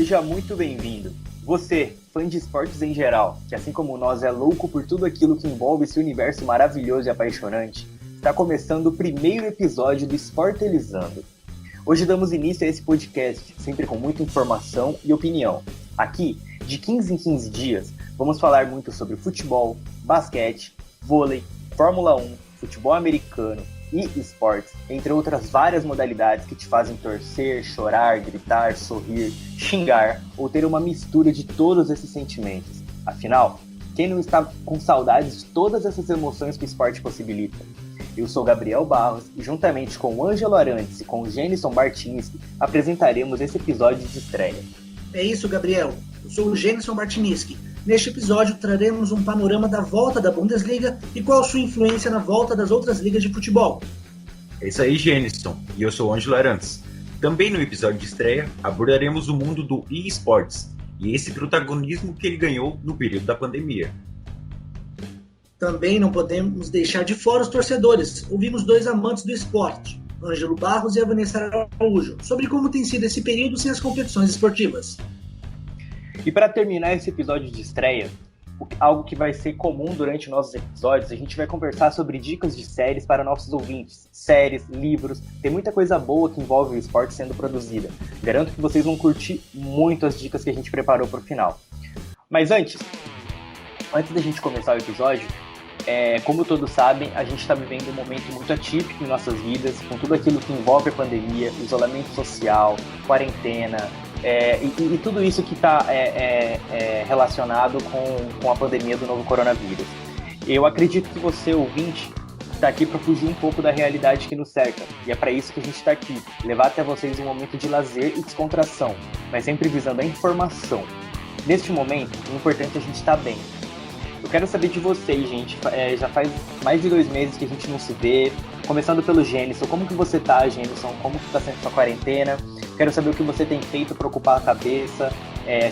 Seja muito bem-vindo. Você, fã de esportes em geral, que assim como nós é louco por tudo aquilo que envolve esse universo maravilhoso e apaixonante, está começando o primeiro episódio do Sportelizando. Hoje damos início a esse podcast, sempre com muita informação e opinião. Aqui, de 15 em 15 dias, vamos falar muito sobre futebol, basquete, vôlei, Fórmula 1, futebol americano e esportes, entre outras várias modalidades que te fazem torcer, chorar, gritar, sorrir, xingar ou ter uma mistura de todos esses sentimentos. Afinal, quem não está com saudades de todas essas emoções que o esporte possibilita? Eu sou Gabriel Barros e juntamente com o Ângelo Arantes e com o Gênison Bartiniski apresentaremos esse episódio de estreia. É isso, Gabriel. Eu sou o Gênison Bartiniski. Neste episódio traremos um panorama da volta da Bundesliga e qual sua influência na volta das outras ligas de futebol. É isso aí, Gênison. E eu sou o Ângelo Arantes. Também no episódio de estreia abordaremos o mundo do eSports e esse protagonismo que ele ganhou no período da pandemia. Também não podemos deixar de fora os torcedores. Ouvimos dois amantes do esporte, Ângelo Barros e a Vanessa Araújo, sobre como tem sido esse período sem as competições esportivas. E para terminar esse episódio de estreia, algo que vai ser comum durante nossos episódios, a gente vai conversar sobre dicas de séries para nossos ouvintes. Séries, livros, tem muita coisa boa que envolve o esporte sendo produzida. Garanto que vocês vão curtir muito as dicas que a gente preparou para o final. Mas antes da gente começar o episódio, como todos sabem, a gente está vivendo um momento muito atípico em nossas vidas, com tudo aquilo que envolve a pandemia, isolamento social, quarentena, e tudo isso que está relacionado com a pandemia do novo coronavírus. Eu acredito que você, ouvinte, está aqui para fugir um pouco da realidade que nos cerca, e é para isso que a gente está aqui, levar até vocês um momento de lazer e descontração, mas sempre visando a informação. Neste momento, o importante é a gente estar bem. Eu quero saber de vocês, gente. Já faz mais de 2 meses que a gente não se vê. Começando pelo Gênison. Como que você tá, Gênison? Como que tá sendo sua quarentena? Quero saber o que você tem feito para ocupar a cabeça,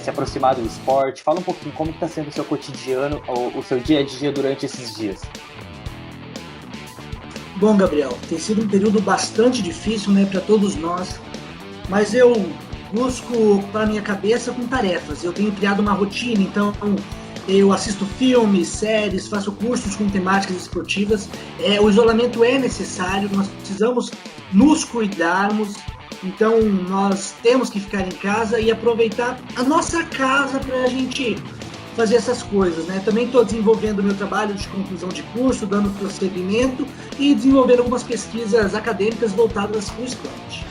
se aproximar do esporte. Fala um pouquinho como que tá sendo o seu cotidiano, o seu dia a dia durante esses dias. Bom, Gabriel, tem sido um período bastante difícil, né, para todos nós. Mas eu busco ocupar minha cabeça com tarefas. Eu tenho criado uma rotina, então eu assisto filmes, séries, faço cursos com temáticas esportivas. O isolamento é necessário, nós precisamos nos cuidarmos. Então nós temos que ficar em casa e aproveitar a nossa casa para a gente fazer essas coisas, né? Também estou desenvolvendo meu trabalho de conclusão de curso, dando prosseguimento e desenvolvendo algumas pesquisas acadêmicas voltadas para o esporte.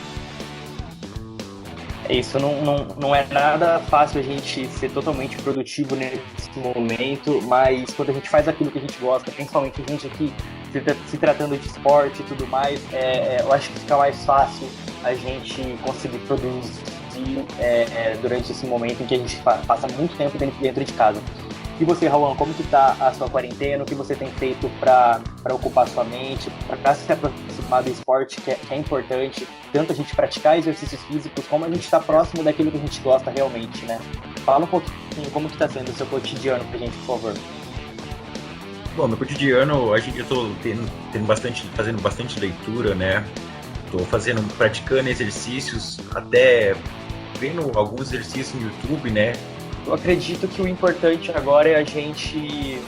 Isso não é nada fácil a gente ser totalmente produtivo nesse momento, mas quando a gente faz aquilo que a gente gosta, principalmente a gente aqui se tratando de esporte e tudo mais, eu acho que fica mais fácil a gente conseguir produzir durante esse momento em que a gente passa muito tempo dentro de casa. E você, Raul, como que tá a sua quarentena? O que você tem feito para ocupar a sua mente, para se aproximar do esporte, que é importante, tanto a gente praticar exercícios físicos, como a gente está próximo daquilo que a gente gosta realmente, né? Fala um pouquinho como que tá sendo o seu cotidiano pra gente, por favor. Bom, meu cotidiano, eu tô fazendo bastante leitura, né? Tô praticando exercícios, até vendo alguns exercícios no YouTube, né? Eu acredito que o importante agora é a gente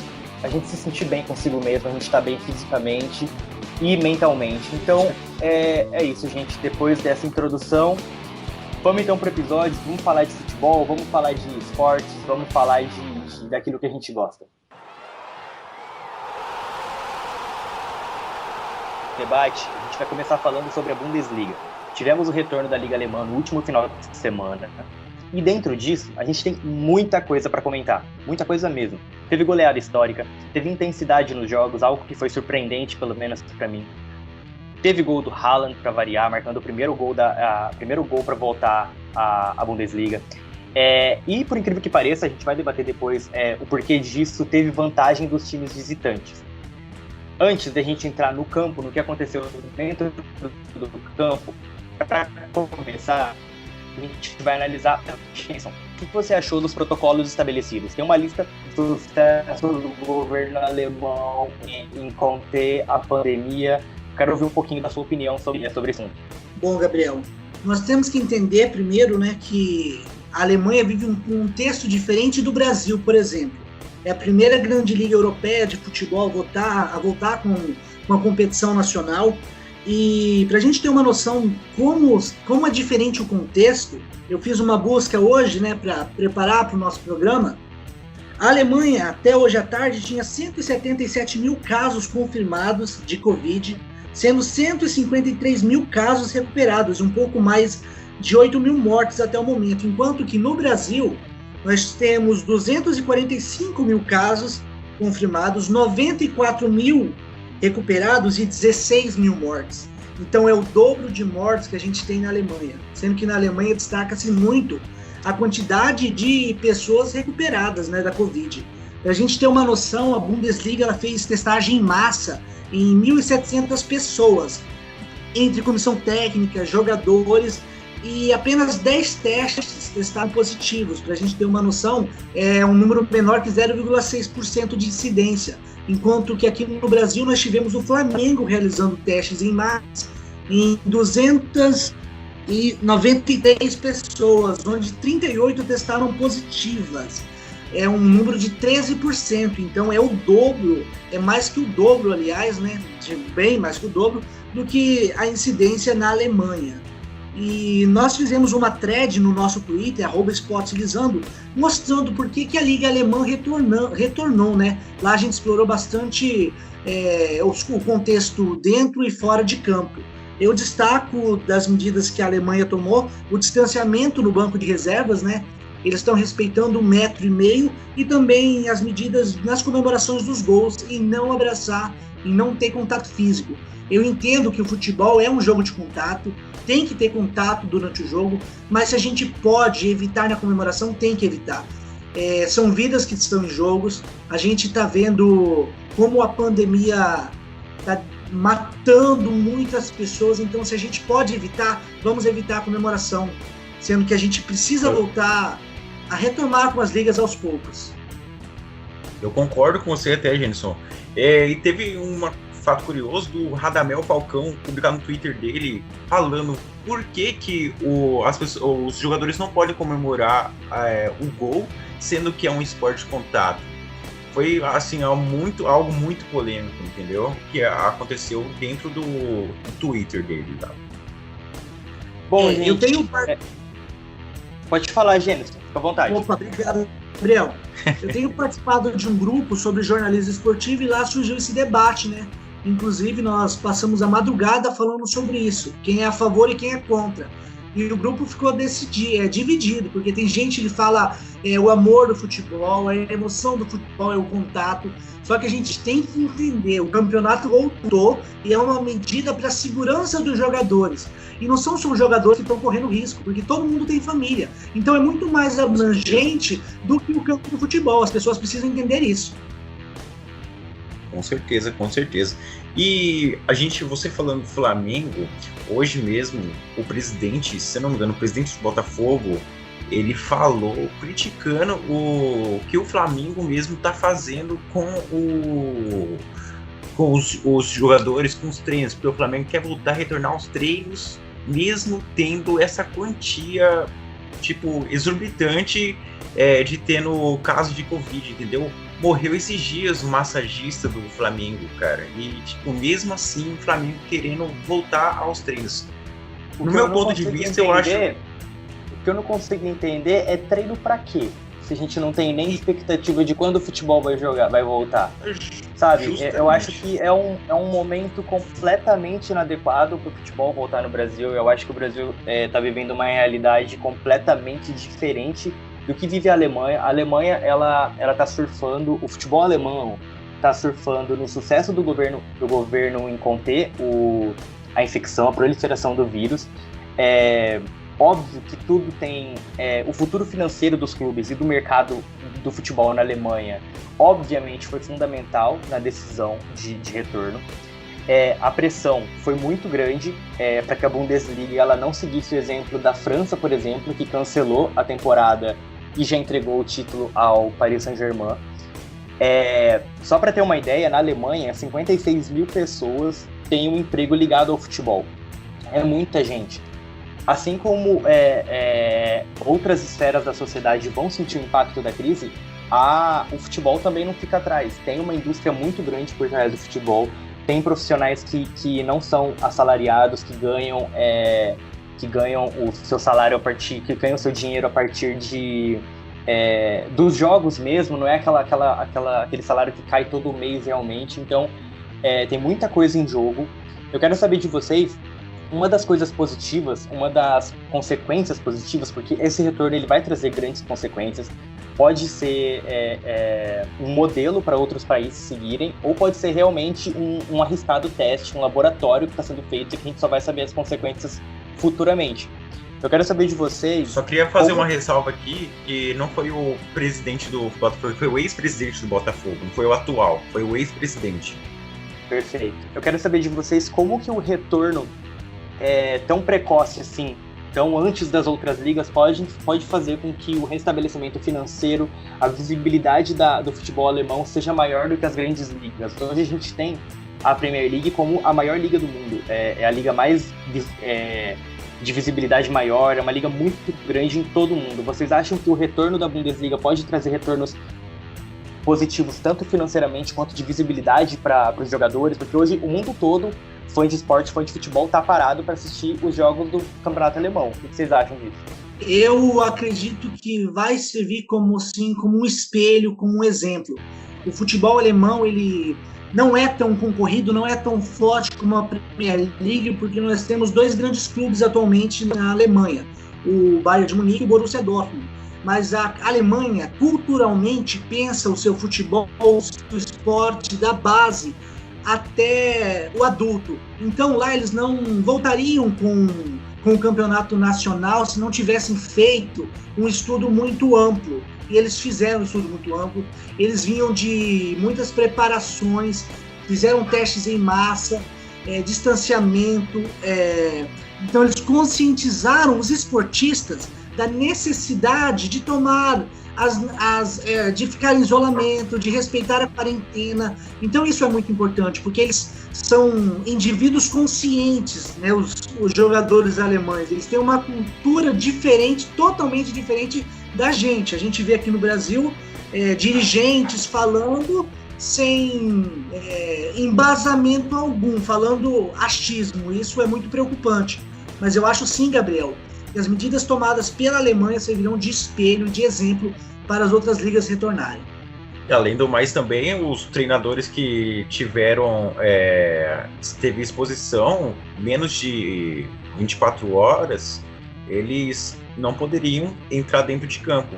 se sentir bem consigo mesmo, a gente estar bem fisicamente e mentalmente. Então, é isso, gente. Depois dessa introdução, vamos então para o episódio. Vamos falar de futebol, vamos falar de esportes, vamos falar daquilo que a gente gosta. Debate, a gente vai começar falando sobre a Bundesliga. Tivemos o retorno da Liga Alemã no último final de semana, e dentro disso, a gente tem muita coisa para comentar, muita coisa mesmo. Teve goleada histórica, teve intensidade nos jogos, algo que foi surpreendente, pelo menos para mim. Teve gol do Haaland para variar, marcando o primeiro gol para voltar à Bundesliga. E por incrível que pareça, a gente vai debater depois o porquê disso, teve vantagem dos times visitantes. Antes da gente entrar no campo, no que aconteceu dentro do campo, para começar, a gente vai analisar o que você achou dos protocolos estabelecidos. Tem uma lista do sucesso do governo alemão em conter a pandemia. Quero ouvir um pouquinho da sua opinião sobre isso. Bom, Gabriel, nós temos que entender primeiro, né, que A Alemanha vive um contexto diferente do Brasil, por exemplo. É a primeira grande liga europeia de futebol a voltar com uma competição nacional. E para a gente ter uma noção como é diferente o contexto, eu fiz uma busca hoje, né, para preparar para o nosso programa. A Alemanha, até hoje à tarde, tinha 177 mil casos confirmados de Covid, sendo 153 mil casos recuperados, um pouco mais de 8 mil mortes até o momento, enquanto que no Brasil nós temos 245 mil casos confirmados, 94 mil recuperados e 16 mil mortes. Então é o dobro de mortes que a gente tem na Alemanha, sendo que na Alemanha destaca-se muito a quantidade de pessoas recuperadas, né, da Covid. Para a gente ter uma noção, a Bundesliga ela fez testagem em massa em 1.700 pessoas, entre comissão técnica, jogadores, e apenas 10 testes testaram positivos. Para a gente ter uma noção, é um número menor que 0,6% de incidência, enquanto que aqui no Brasil nós tivemos o Flamengo realizando testes em massa em 293 pessoas, onde 38 testaram positivas. É um número de 13%, então é o dobro, é mais que o dobro, aliás, né, bem mais que o dobro do que a incidência na Alemanha. E nós fizemos uma thread no nosso Twitter, @esporteslizando, mostrando por que a Liga Alemã retornou, né? Lá a gente explorou bastante o contexto dentro e fora de campo. Eu destaco das medidas que a Alemanha tomou, o distanciamento no banco de reservas, né? Eles estão respeitando 1,5 metro e também as medidas nas comemorações dos gols em não abraçar, em não ter contato físico. Eu entendo que o futebol é um jogo de contato, tem que ter contato durante o jogo, mas se a gente pode evitar na comemoração, tem que evitar. São vidas que estão em jogos, a gente está vendo como a pandemia está matando muitas pessoas, então se a gente pode evitar, vamos evitar a comemoração, sendo que a gente precisa voltar a retomar com as ligas aos poucos. Eu concordo com você até, Jenson. E teve um fato curioso do Radamel Falcão publicar no Twitter dele falando por que os jogadores não podem comemorar o gol, sendo que é um esporte de contato. Foi assim, algo muito polêmico, entendeu? Que aconteceu dentro do Twitter dele. Tá? Bom, gente, eu tenho... Pode falar, Gênesis, fica à vontade. Opa, obrigado, Gabriel. Eu tenho participado de um grupo sobre jornalismo esportivo e lá surgiu esse debate, né? Inclusive, nós passamos a madrugada falando sobre isso, quem é a favor e quem é contra. E o grupo ficou dividido, porque tem gente que fala o amor do futebol, a emoção do futebol é o contato. Só que a gente tem que entender, o campeonato voltou e é uma medida para a segurança dos jogadores. E não são só os jogadores que estão correndo risco, porque todo mundo tem família. Então é muito mais abrangente do que o campo do futebol. As pessoas precisam entender isso. Com certeza, com certeza. E você falando do Flamengo, hoje mesmo o presidente, se não me engano, o presidente do Botafogo, ele falou criticando o que o Flamengo mesmo está fazendo com os jogadores, com os treinos, porque o Flamengo quer voltar a retornar aos treinos, mesmo tendo essa quantia tipo exorbitante de tendo caso de Covid, entendeu? Morreu esses dias o massagista do Flamengo, cara. E, tipo, mesmo assim, o Flamengo querendo voltar aos treinos. No meu ponto de vista, eu acho... O que eu não consigo entender é treino pra quê? Se a gente não tem nem expectativa de quando o futebol vai voltar. Sabe? Justamente. Eu acho que é um momento completamente inadequado pro futebol voltar no Brasil. Eu acho que o Brasil tá vivendo uma realidade completamente diferente do que vive a Alemanha. A Alemanha, ela tá surfando, o futebol alemão tá surfando no sucesso do governo em conter a infecção, a proliferação do vírus. Óbvio que tudo tem... o futuro financeiro dos clubes e do mercado do futebol na Alemanha, obviamente, foi fundamental na decisão de retorno. A pressão foi muito grande para que a Bundesliga ela não seguisse o exemplo da França, por exemplo, que cancelou a temporada e já entregou o título ao Paris Saint-Germain. Só para ter uma ideia, na Alemanha, 56 mil pessoas têm um emprego ligado ao futebol. É muita gente. assim como outras esferas da sociedade vão sentir o impacto da crise, o futebol também não fica atrás. Tem uma indústria muito grande por trás do futebol, tem profissionais que não são assalariados, que ganham o seu salário a partir, que ganham o seu dinheiro a partir dos jogos mesmo, não é aquele salário que cai todo mês realmente. Então, tem muita coisa em jogo. Eu quero saber de vocês, uma das coisas positivas, uma das consequências positivas, porque esse retorno ele vai trazer grandes consequências, pode ser um modelo para outros países seguirem, ou pode ser realmente um arriscado teste, um laboratório que está sendo feito e que a gente só vai saber as consequências futuramente. Eu quero saber de vocês... Só queria fazer uma ressalva aqui, que não foi o presidente do Botafogo, foi o ex-presidente do Botafogo, não foi o atual, foi o ex-presidente. Perfeito. Eu quero saber de vocês como que o retorno tão precoce assim, tão antes das outras ligas, pode fazer com que o restabelecimento financeiro, a visibilidade do futebol alemão seja maior do que as grandes ligas. Então, hoje a gente tem a Premier League como a maior liga do mundo. É a liga mais de visibilidade maior, é uma liga muito grande em todo o mundo. Vocês acham que o retorno da Bundesliga pode trazer retornos positivos, tanto financeiramente quanto de visibilidade para os jogadores? Porque hoje o mundo todo, fã de esporte, fã de futebol, está parado para assistir os jogos do campeonato alemão. O que vocês acham disso? Eu acredito que vai servir como um espelho, como um exemplo. O futebol alemão, ele não é tão concorrido, não é tão forte como a Premier League, porque nós temos dois grandes clubes atualmente na Alemanha, o Bayern de Munique e o Borussia Dortmund. Mas a Alemanha, culturalmente, pensa o seu futebol, o seu esporte da base até o adulto. Então lá eles não voltariam com o campeonato nacional se não tivessem feito um estudo muito amplo. E eles fizeram um estudo muito amplo, eles vinham de muitas preparações, fizeram testes em massa, distanciamento, então eles conscientizaram os esportistas da necessidade de tomar de ficar em isolamento, de respeitar a quarentena. Então isso é muito importante, porque eles são indivíduos conscientes, né, os jogadores alemães. Eles têm uma cultura diferente, totalmente diferente da gente. A gente vê aqui no Brasil dirigentes falando sem embasamento algum, falando achismo. Isso é muito preocupante. Mas eu acho sim, Gabriel, que as medidas tomadas pela Alemanha servirão de espelho, de exemplo para as outras ligas retornarem. E além do mais também, os treinadores que teve exposição menos de 24 horas, eles não poderiam entrar dentro de campo.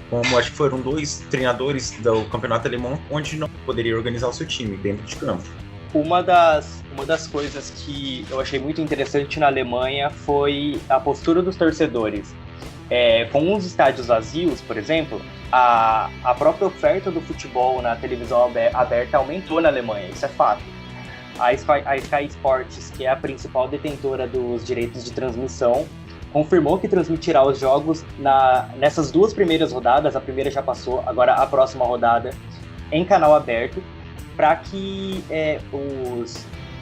Como acho que foram 2 treinadores do campeonato alemão onde não poderia organizar o seu time dentro de campo. Uma das coisas que eu achei muito interessante na Alemanha foi a postura dos torcedores. Com os estádios vazios, por exemplo, a própria oferta do futebol na televisão aberta aumentou na Alemanha, isso é fato. A Sky Sports, que é a principal detentora dos direitos de transmissão, confirmou que transmitirá os jogos nessas 2 primeiras rodadas, a primeira já passou, agora a próxima rodada, em canal aberto, para que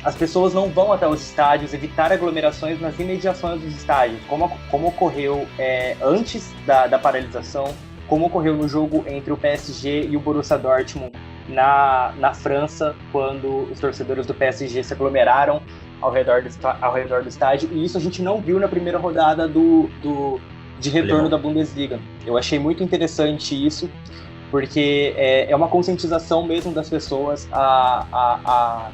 as pessoas não vão até os estádios, evitar aglomerações nas imediações dos estádios, como ocorreu antes da paralisação, como ocorreu no jogo entre o PSG e o Borussia Dortmund na França, quando os torcedores do PSG se aglomeraram ao redor do estádio, e isso a gente não viu na primeira rodada de retorno da Bundesliga. Eu achei muito interessante isso, porque é uma conscientização mesmo das pessoas. A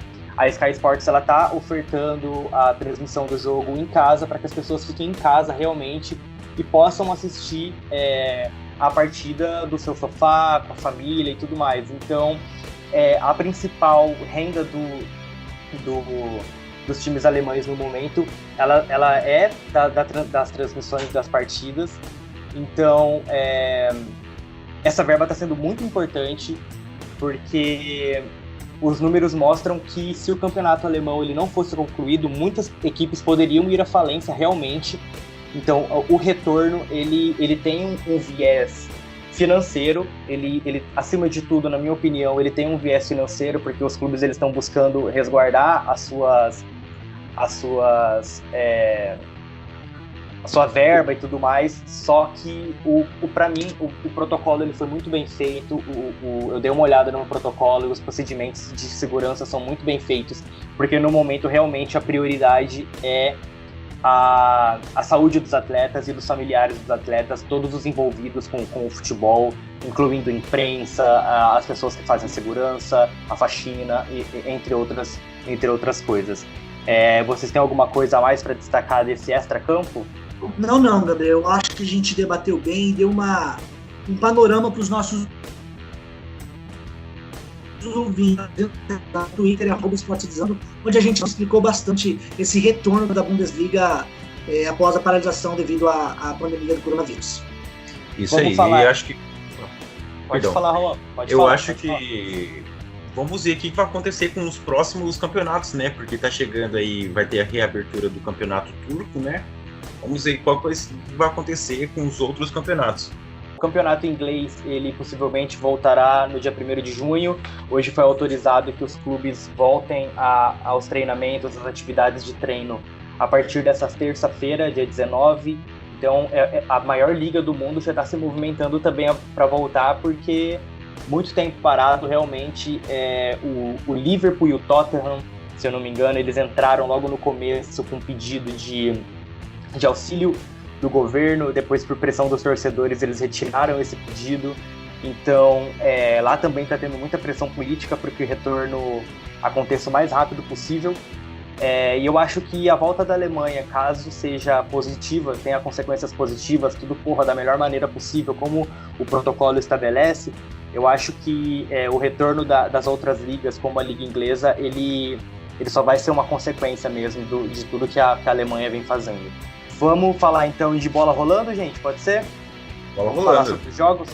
Sky Sports está ofertando a transmissão do jogo em casa para que as pessoas fiquem em casa realmente e possam assistir a partida do seu sofá, com a família e tudo mais. Então, a principal renda dos times alemães no momento, ela é das transmissões das partidas. Então, essa verba está sendo muito importante, porque os números mostram que se o campeonato alemão ele não fosse concluído, muitas equipes poderiam ir à falência realmente. Então, o retorno ele tem um viés financeiro, ele acima de tudo, na minha opinião, ele tem um viés financeiro, porque os clubes eles estão buscando resguardar sua verba e tudo mais, só que para mim o protocolo ele foi muito bem feito, eu dei uma olhada no protocolo e os procedimentos de segurança são muito bem feitos, porque no momento realmente a prioridade é a saúde dos atletas e dos familiares dos atletas, todos os envolvidos com o futebol, incluindo a imprensa, as pessoas que fazem segurança, a faxina, entre outras coisas. Vocês têm alguma coisa a mais para destacar desse extra-campo? Não, Gabriel. Eu acho que a gente debateu bem, deu um panorama para os nossos ouvintes no Twitter, @esportizando, onde a gente explicou bastante esse retorno da Bundesliga após a paralisação devido à pandemia do coronavírus. Isso vamos aí, falar. E acho que... Pode falar, Roland. Acho que... Vamos ver o que vai acontecer com os próximos campeonatos, né? Porque tá chegando aí, vai ter a reabertura do campeonato turco, né? Vamos ver qual vai acontecer com os outros campeonatos. O campeonato inglês, ele possivelmente voltará no dia 1º de junho. Hoje foi autorizado que os clubes voltem aos treinamentos, às atividades de treino a partir dessa terça-feira, dia 19. Então, a maior liga do mundo já está se movimentando também para voltar, porque muito tempo parado, realmente. O Liverpool e o Tottenham, se eu não me engano, eles entraram logo no começo com um pedido de auxílio do governo, depois por pressão dos torcedores eles retiraram esse pedido. Então lá também está tendo muita pressão política para que o retorno aconteça o mais rápido possível. E eu acho que a volta da Alemanha, caso seja positiva, tenha consequências positivas, tudo corra da melhor maneira possível, como o protocolo estabelece, eu acho que o retorno das outras ligas, como a Liga Inglesa, ele só vai ser uma consequência mesmo de tudo que a Alemanha vem fazendo. Vamos falar então de bola rolando, gente? Pode ser? Bola rolando. Falar sobre os jogos?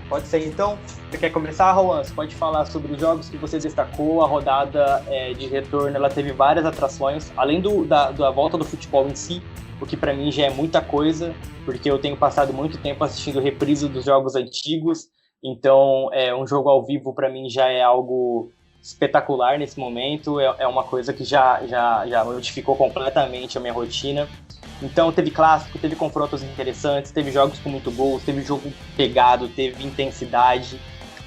Pode ser então? Você quer começar, Roland? Você pode falar sobre os jogos que você destacou. A rodada de retorno, ela teve várias atrações, além da volta do futebol em si, o que para mim já é muita coisa, porque eu tenho passado muito tempo assistindo reprise dos jogos antigos, então um jogo ao vivo para mim já é algo espetacular nesse momento, é uma coisa que já modificou completamente a minha rotina. Então teve clássico, teve confrontos interessantes, teve jogos com muito gols, teve jogo pegado, teve intensidade.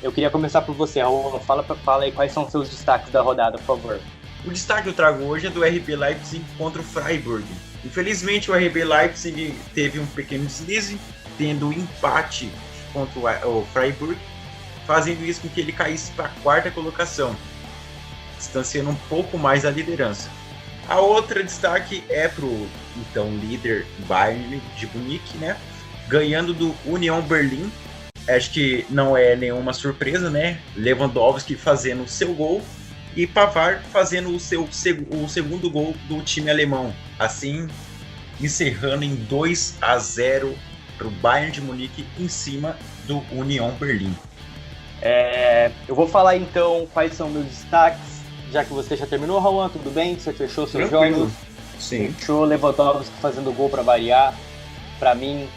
Eu queria começar por você, Raul. Fala aí quais são os seus destaques da rodada, por favor. O destaque que eu trago hoje é do RB Leipzig contra o Freiburg. Infelizmente o RB Leipzig teve um pequeno deslize, tendo um empate contra o Freiburg, fazendo isso com que ele caísse para a 4ª colocação, distanciando um pouco mais a liderança. A outra destaque é para o então líder Bayern de Munique, né? Ganhando do Union Berlin. Acho que não é nenhuma surpresa, né? Lewandowski fazendo o seu gol e Pavard fazendo o segundo gol do time alemão. Assim, encerrando em 2-0 para o Bayern de Munique em cima do Union Berlin. Eu vou falar então quais são meus destaques. Já que você já terminou, Raul, tudo bem? Você fechou seus jogos? Sim. Fechou, Lewandowski fazendo gol para variar. Para mim,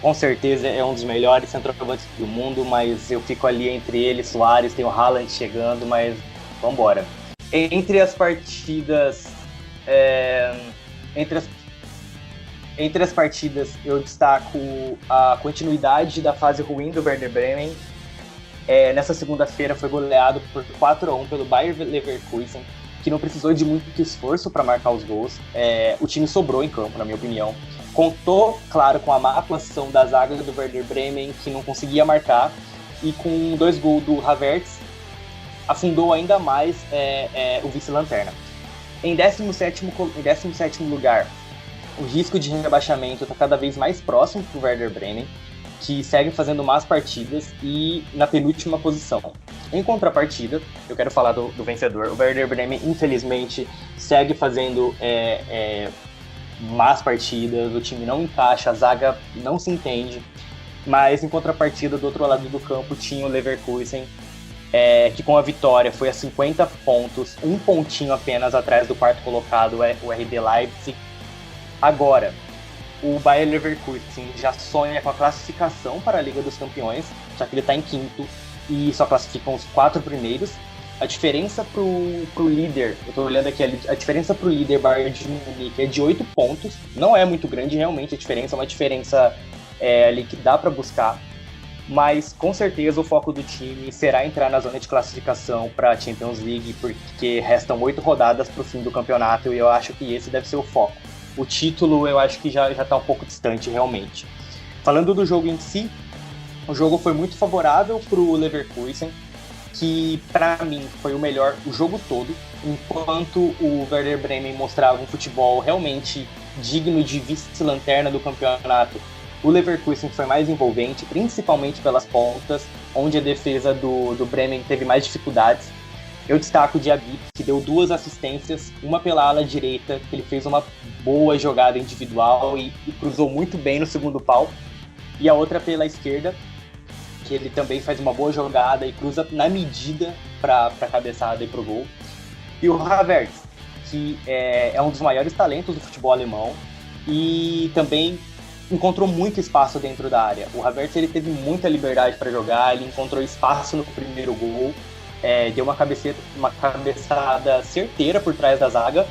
com certeza é um dos melhores centroavantes do mundo, mas eu fico ali entre ele e Suárez, tem o Haaland chegando, mas vambora. Entre as partidas, entre as partidas eu destaco a continuidade da fase ruim do Werder Bremen. Nessa segunda-feira foi goleado por 4-1 pelo Bayer Leverkusen, que não precisou de muito esforço para marcar os gols. O time sobrou em campo, na minha opinião. Contou, claro, com a má atuação da zaga do Werder Bremen, que não conseguia marcar, e com 2 gols do Havertz, afundou ainda mais o vice-lanterna. Em 17º lugar, o risco de rebaixamento está cada vez mais próximo para o Werder Bremen, que segue fazendo más partidas e na penúltima posição. Em contrapartida, eu quero falar do vencedor. O Werder Bremen, infelizmente, segue fazendo más partidas, o time não encaixa, a zaga não se entende, mas em contrapartida, do outro lado do campo, tinha o Leverkusen, que com a vitória foi a 50 pontos, um pontinho apenas atrás do 4º colocado, o RB Leipzig. Agora, o Bayer Leverkusen já sonha com a classificação para a Liga dos Campeões, já que ele está em 5º e só classificam os 4 primeiros. a diferença pro líder, eu tô olhando aqui, a diferença pro líder Bayern de Munique é de 8 pontos, não é muito grande realmente a diferença, é uma diferença ali que dá para buscar, mas com certeza o foco do time será entrar na zona de classificação para a Champions League, porque restam 8 rodadas para o fim do campeonato e eu acho que esse deve ser o foco. O título eu acho que já está um pouco distante realmente. Falando do jogo em si, o jogo foi muito favorável para o Leverkusen, que para mim foi o melhor o jogo todo, enquanto o Werder Bremen mostrava um futebol realmente digno de vice-lanterna do campeonato. O Leverkusen foi mais envolvente, principalmente pelas pontas, onde a defesa do Bremen teve mais dificuldades. Eu destaco o Diaby, que deu 2 assistências, uma pela ala direita, que ele fez uma boa jogada individual e cruzou muito bem no segundo pau, e a outra pela esquerda, que ele também faz uma boa jogada e cruza na medida para a cabeçada e para o gol. E o Havertz, que é um dos maiores talentos do futebol alemão e também encontrou muito espaço dentro da área. O Havertz ele teve muita liberdade para jogar, ele encontrou espaço no primeiro gol, deu uma cabeçada certeira por trás da zaga,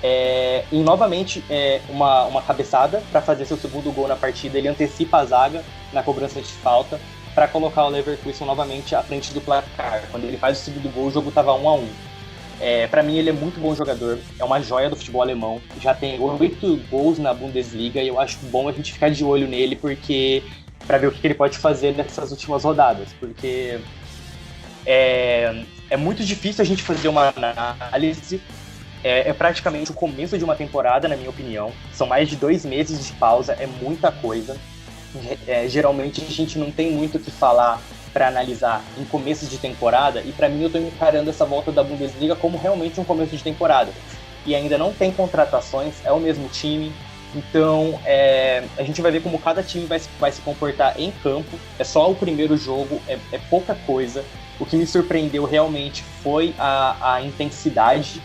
e novamente uma cabeçada para fazer seu segundo gol na partida. Ele antecipa a zaga na cobrança de falta para colocar o Leverkusen novamente à frente do placar. Quando ele faz o segundo gol, o jogo estava 1-1. Para mim, ele é muito bom jogador, é uma joia do futebol alemão, já tem 8 gols na Bundesliga e eu acho bom a gente ficar de olho nele para ver o que ele pode fazer nessas últimas rodadas, porque é muito difícil a gente fazer uma análise. É praticamente o começo de uma temporada, na minha opinião. São mais de 2 meses de pausa, é muita coisa. Geralmente a gente não tem muito o que falar para analisar em começos de temporada, e para mim eu estou encarando essa volta da Bundesliga como realmente um começo de temporada. E ainda não tem contratações, é o mesmo time, então a gente vai ver como cada time vai se comportar em campo. É só o primeiro jogo, é pouca coisa. O que me surpreendeu realmente foi a intensidade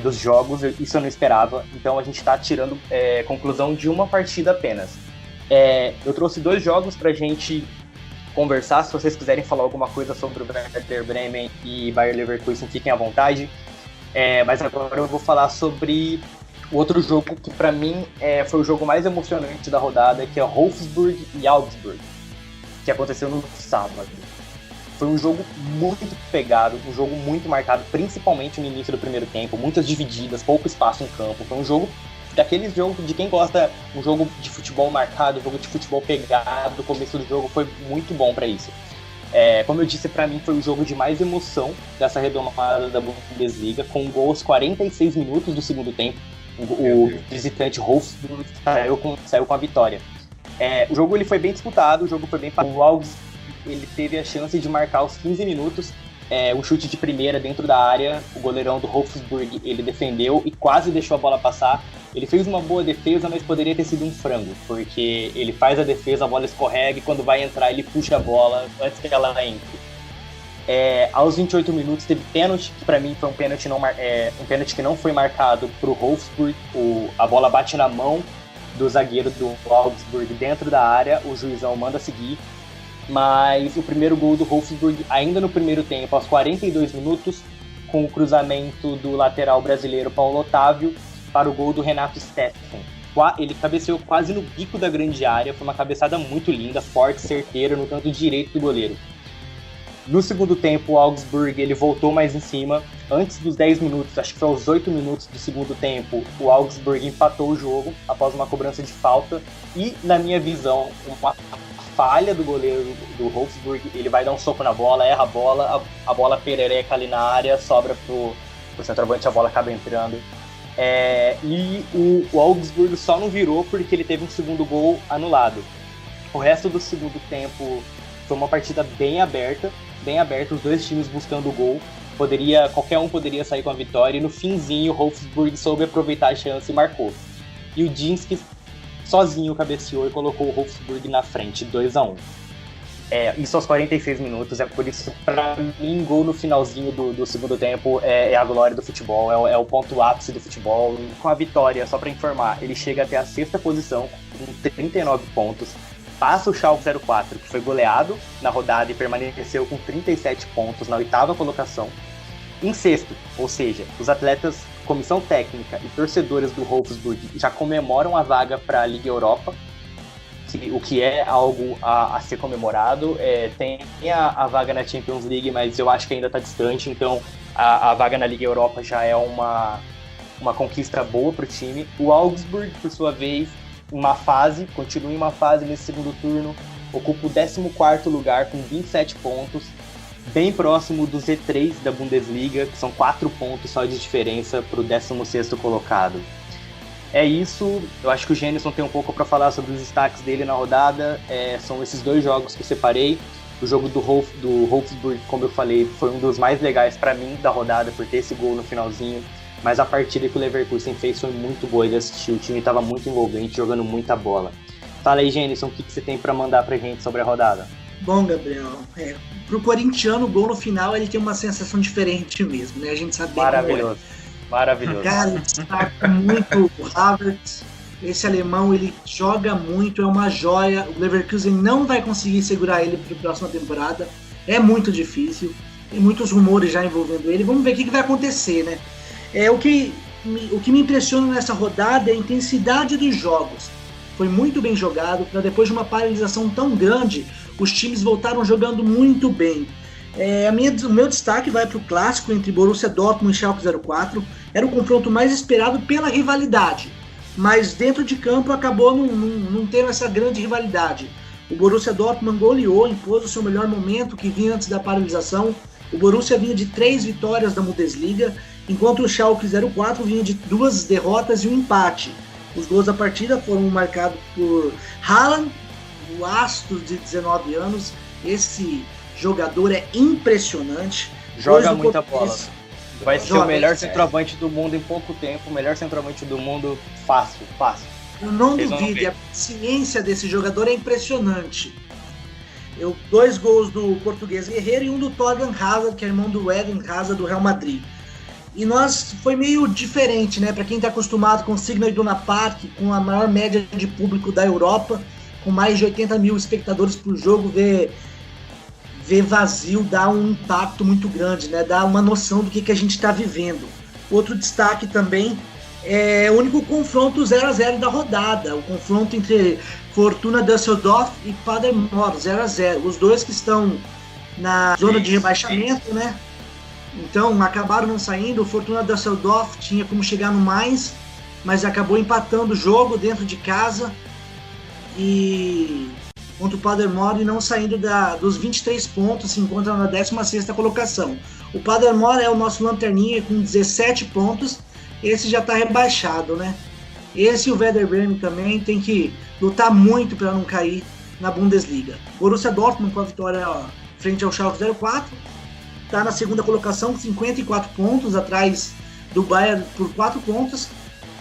dos jogos, isso eu não esperava, então a gente está tirando conclusão de uma partida apenas. Eu trouxe 2 jogos pra gente conversar. Se vocês quiserem falar alguma coisa sobre o Werder Bremen e Bayer Leverkusen, fiquem à vontade. Mas agora eu vou falar sobre o outro jogo que pra mim foi o jogo mais emocionante da rodada, que é Wolfsburg e Augsburg, que aconteceu no sábado. Foi um jogo muito pegado, um jogo muito marcado, principalmente no início do primeiro tempo, muitas divididas, pouco espaço em campo. Foi um jogo daqueles jogos de quem gosta, um jogo de futebol marcado, um jogo de futebol pegado. O começo do jogo foi muito bom para isso. Como eu disse, para mim foi o jogo de mais emoção dessa retomada da Bundesliga, com gol aos 46 minutos do segundo tempo. O visitante Wolfsburg saiu com a vitória. O jogo ele foi bem disputado, o jogo foi bem... O Augsburg ele teve a chance de marcar aos 15 minutos, um chute de primeira dentro da área. O goleirão do Wolfsburg ele defendeu e quase deixou a bola passar. Ele fez uma boa defesa, mas poderia ter sido um frango, porque ele faz a defesa, a bola escorrega e quando vai entrar ele puxa a bola antes que ela entre. Aos 28 minutos teve pênalti, que para mim foi um pênalti que não foi marcado para o Wolfsburg. A bola bate na mão do zagueiro do Augsburg dentro da área, o juizão manda seguir. Mas o primeiro gol do Wolfsburg, ainda no primeiro tempo, aos 42 minutos, com o cruzamento do lateral brasileiro Paulo Otávio para o gol do Renato Steffen. Ele cabeceou quase no bico da grande área, foi uma cabeçada muito linda, forte, certeira, no canto direito do goleiro. No segundo tempo, o Augsburg ele voltou mais em cima. Antes dos 10 minutos, acho que foi aos 8 minutos do segundo tempo, o Augsburg empatou o jogo após uma cobrança de falta. E, na minha visão, uma falha do goleiro do Wolfsburg, ele vai dar um soco na bola, erra a bola perereca ali na área, sobra pro centroavante, a bola acaba entrando. E o Augsburg só não virou porque ele teve um segundo gol anulado. O resto do segundo tempo foi uma partida bem aberta, os dois times buscando o gol. Qualquer um poderia sair com a vitória, e no finzinho o Wolfsburg soube aproveitar a chance e marcou. E o Dinski sozinho cabeceou e colocou o Wolfsburg na frente, 2-1. Isso aos 46 minutos, por isso, para mim, gol no finalzinho do segundo tempo é a glória do futebol, é o ponto ápice do futebol. Com a vitória, só para informar, ele chega até a 6ª posição, com 39 pontos. passa o Schalke 04, que foi goleado na rodada e permaneceu com 37 pontos na 8ª colocação, em sexto. Ou seja, os atletas, comissão técnica e torcedores do Wolfsburg já comemoram a vaga para a Liga Europa, o que é algo a ser comemorado. Tem a vaga na Champions League, mas eu acho que ainda está distante, então a vaga na Liga Europa já é uma conquista boa para o time. O Augsburg, por sua vez, continua em uma fase nesse segundo turno, ocupa o 14º lugar com 27 pontos, bem próximo do Z3 da Bundesliga, que são 4 pontos só de diferença para o 16º colocado. É isso, eu acho que o Genilson tem um pouco para falar sobre os destaques dele na rodada. São esses 2 jogos que eu separei. O jogo do Wolfsburg, como eu falei, foi um dos mais legais para mim da rodada, por ter esse gol no finalzinho. Mas a partida que o Leverkusen fez foi muito boa de assistir. O time estava muito envolvente, jogando muita bola. Fala aí, Genilson, o que você tem para mandar pra gente sobre a rodada? Bom, Gabriel, pro corintiano, o gol no final ele tem uma sensação diferente mesmo, né? A gente sabe bem maravilhoso. Maravilhoso. Cara, destaca muito o Havertz. Esse alemão, ele joga muito, é uma joia. O Leverkusen não vai conseguir segurar ele para a próxima temporada. É muito difícil. Tem muitos rumores já envolvendo ele. Vamos ver o que vai acontecer, né? O que me impressiona nessa rodada é a intensidade dos jogos. Foi muito bem jogado. Para depois de uma paralisação tão grande, os times voltaram jogando muito bem. O meu destaque vai para o clássico entre Borussia Dortmund e Schalke 04. Era o confronto mais esperado pela rivalidade, mas dentro de campo acabou não tendo essa grande rivalidade. O Borussia Dortmund goleou, impôs o seu melhor momento, que vinha antes da paralisação. O Borussia vinha de 3 vitórias da Bundesliga, enquanto o Schalke 04 vinha de 2 derrotas e um empate. Os gols da partida foram marcados por Haaland, o astro de 19 anos. Esse jogador é impressionante. Joga muita bola. Vai ser o melhor centroavante do mundo em pouco tempo. O melhor centroavante do mundo fácil. Eu não duvido. A ciência desse jogador é impressionante. 2 gols do português Guerreiro e um do Torgan Hazard, que é irmão do Eden Hazard do Real Madrid. E foi meio diferente, né? Para quem está acostumado com o Signal Iduna Park, com a maior média de público da Europa, com mais de 80 mil espectadores por jogo, ver vazio dá um impacto muito grande, né? Dá uma noção do que a gente está vivendo. Outro destaque também é o único confronto 0x0 da rodada, o confronto entre Fortuna Düsseldorf e Paderborn, 0x0. Os dois que estão na zona de rebaixamento, né? Então acabaram não saindo. O Fortuna Düsseldorf tinha como chegar no mais, mas acabou empatando o jogo dentro de casa e contra o Paderborn e não saindo dos 23 pontos, se encontra na 16ª colocação. O Paderborn é o nosso lanterninha com 17 pontos, esse já está rebaixado, né? Esse e o Werder Bremen também tem que lutar muito para não cair na Bundesliga. Borussia Dortmund com a vitória frente ao Schalke 04, está na 2ª colocação com 54 pontos, atrás do Bayern por 4 pontos,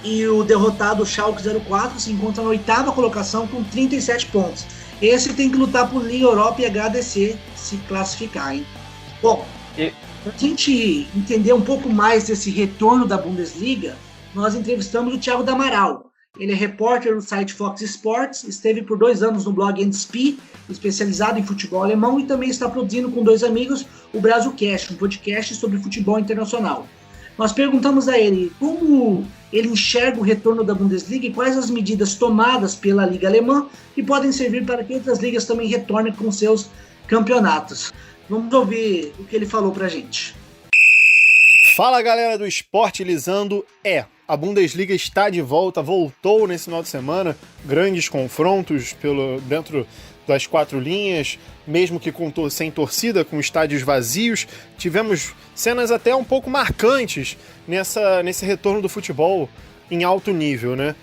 e o derrotado Schalke 04 se encontra na 8ª colocação com 37 pontos. Esse tem que lutar por Liga Europa e agradecer se classificar, hein? Bom, para a gente entender um pouco mais desse retorno da Bundesliga, nós entrevistamos o Thiago Damaral. Ele é repórter do site Fox Sports, esteve por 2 anos no blog NSP, especializado em futebol alemão, e também está produzindo com 2 amigos o Brasilcast, um podcast sobre futebol internacional. Nós perguntamos a ele como ele enxerga o retorno da Bundesliga e quais as medidas tomadas pela Liga Alemã que podem servir para que outras ligas também retornem com seus campeonatos. Vamos ouvir o que ele falou pra gente. Fala, galera do Esportilizando. A Bundesliga está de volta, voltou nesse final de semana, grandes confrontos dentro das 4 linhas, mesmo que sem torcida, com estádios vazios. Tivemos cenas até um pouco marcantes nesse retorno do futebol em alto nível, né?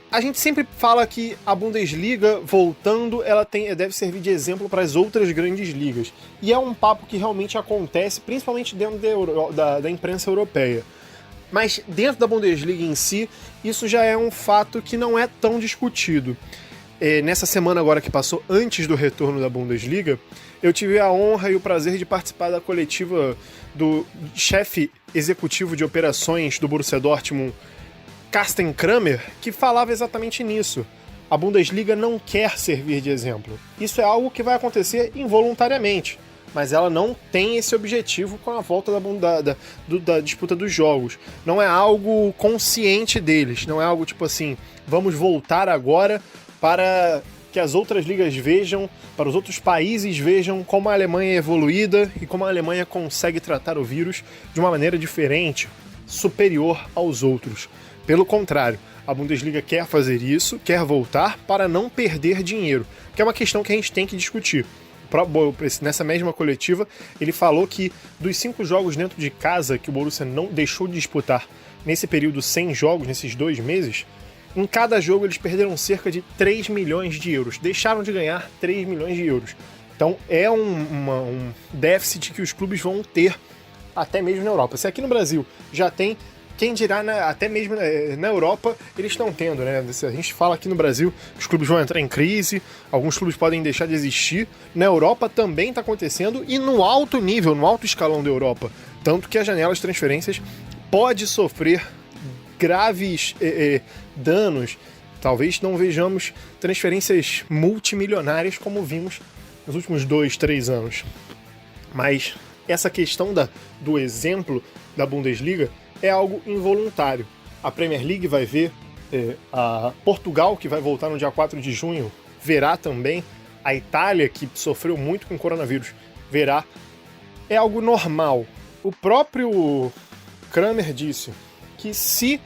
A gente sempre fala que a Bundesliga, voltando, ela deve servir de exemplo para as outras grandes ligas. E é um papo que realmente acontece, principalmente dentro da imprensa europeia. Mas dentro da Bundesliga em si, isso já é um fato que não é tão discutido. Nessa semana agora que passou, antes do retorno da Bundesliga, eu tive a honra e o prazer de participar da coletiva do chefe executivo de operações do Borussia Dortmund, Carsten Kramer, que falava exatamente nisso. a Bundesliga não quer servir de exemplo. Isso é algo que vai acontecer involuntariamente, mas ela não tem esse objetivo com a volta da disputa dos jogos. Não é algo consciente deles, não é algo tipo assim, vamos voltar agora para que as outras ligas vejam, para os outros países vejam como a Alemanha é evoluída e como a Alemanha consegue tratar o vírus de uma maneira diferente, superior aos outros. Pelo contrário, a Bundesliga quer fazer isso, quer voltar para não perder dinheiro, que é uma questão que a gente tem que discutir. Nessa mesma coletiva, ele falou que dos 5 jogos dentro de casa que o Borussia não deixou de disputar nesse período sem jogos, nesses 2 meses, em cada jogo eles perderam cerca de 3 milhões de euros. Deixaram de ganhar 3 milhões de euros. Então é um déficit que os clubes vão ter até mesmo na Europa. Se aqui no Brasil já tem, quem dirá até mesmo na Europa eles estão tendo, né? A gente fala aqui no Brasil que os clubes vão entrar em crise, alguns clubes podem deixar de existir. Na Europa também está acontecendo e no alto nível, no alto escalão da Europa. Tanto que a janela de transferências pode sofrer graves danos. Talvez não vejamos transferências multimilionárias como vimos nos últimos 2, 3 anos. Mas essa questão do exemplo da Bundesliga é algo involuntário. A Premier League vai ver, a Portugal, que vai voltar no dia 4 de junho, verá também. A Itália, que sofreu muito com o coronavírus, verá. É algo normal. O próprio Kramer disse que se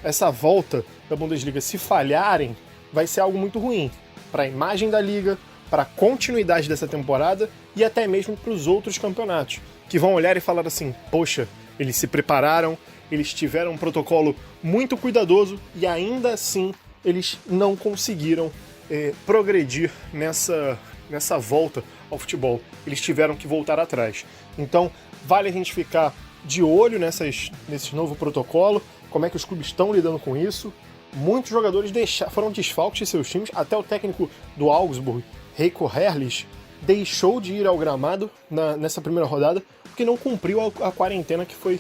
essa volta da Bundesliga se falharem, vai ser algo muito ruim para a imagem da liga, para a continuidade dessa temporada e até mesmo para os outros campeonatos, que vão olhar e falar assim, poxa, eles se prepararam, eles tiveram um protocolo muito cuidadoso e ainda assim eles não conseguiram progredir nessa volta ao futebol. Eles tiveram que voltar atrás. Então, vale a gente ficar de olho nesse novo protocolo, como é que os clubes estão lidando com isso. Muitos jogadores foram desfalques de seus times, até o técnico do Augsburg, Heiko Herrlich, deixou de ir ao gramado nessa primeira rodada porque não cumpriu a quarentena que foi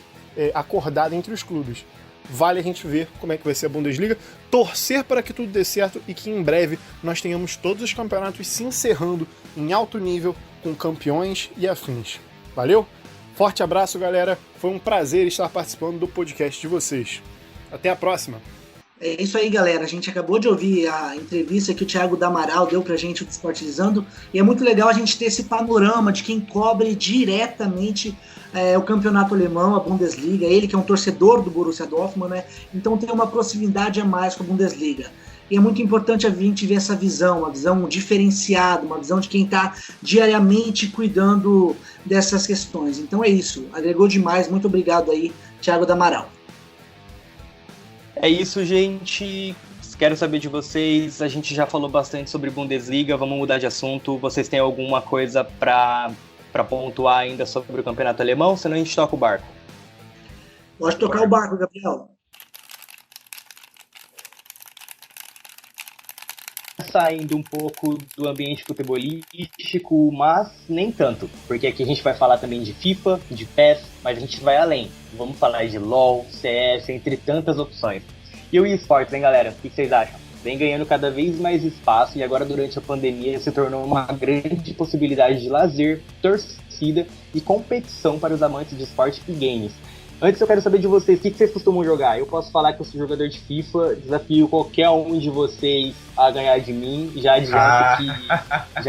acordada entre os clubes. Vale a gente ver como é que vai ser a Bundesliga, torcer para que tudo dê certo e que em breve nós tenhamos todos os campeonatos se encerrando em alto nível com campeões e afins. Valeu? Forte abraço, galera. Foi um prazer estar participando do podcast de vocês. Até a próxima. É isso aí, galera. A gente acabou de ouvir a entrevista que o Thiago Damaral deu pra gente, o Desportilizando, e é muito legal a gente ter esse panorama de quem cobre diretamente o campeonato alemão, a Bundesliga, ele que é um torcedor do Borussia Dortmund, né? Então tem uma proximidade a mais com a Bundesliga. E é muito importante a gente ver essa visão, uma visão diferenciada, uma visão de quem está diariamente cuidando dessas questões. Então é isso, agregou demais. Muito obrigado aí, Thiago Damaral. É isso, gente. Quero saber de vocês. A gente já falou bastante sobre Bundesliga. Vamos mudar de assunto. Vocês têm alguma coisa para pontuar ainda sobre o campeonato alemão? Senão a gente toca o barco. Pode tocar o barco, Gabriel. Saindo um pouco do ambiente futebolístico, mas nem tanto, porque aqui a gente vai falar também de FIFA, de PES, mas a gente vai além. Vamos falar de LoL, CS, entre tantas opções. E o eSports, hein, galera? O que vocês acham? Vem ganhando cada vez mais espaço e agora durante a pandemia se tornou uma grande possibilidade de lazer, torcida e competição para os amantes de esporte e games. Antes eu quero saber de vocês, o que vocês costumam jogar? Eu posso falar que eu sou jogador de FIFA, desafio qualquer um de vocês a ganhar de mim. Já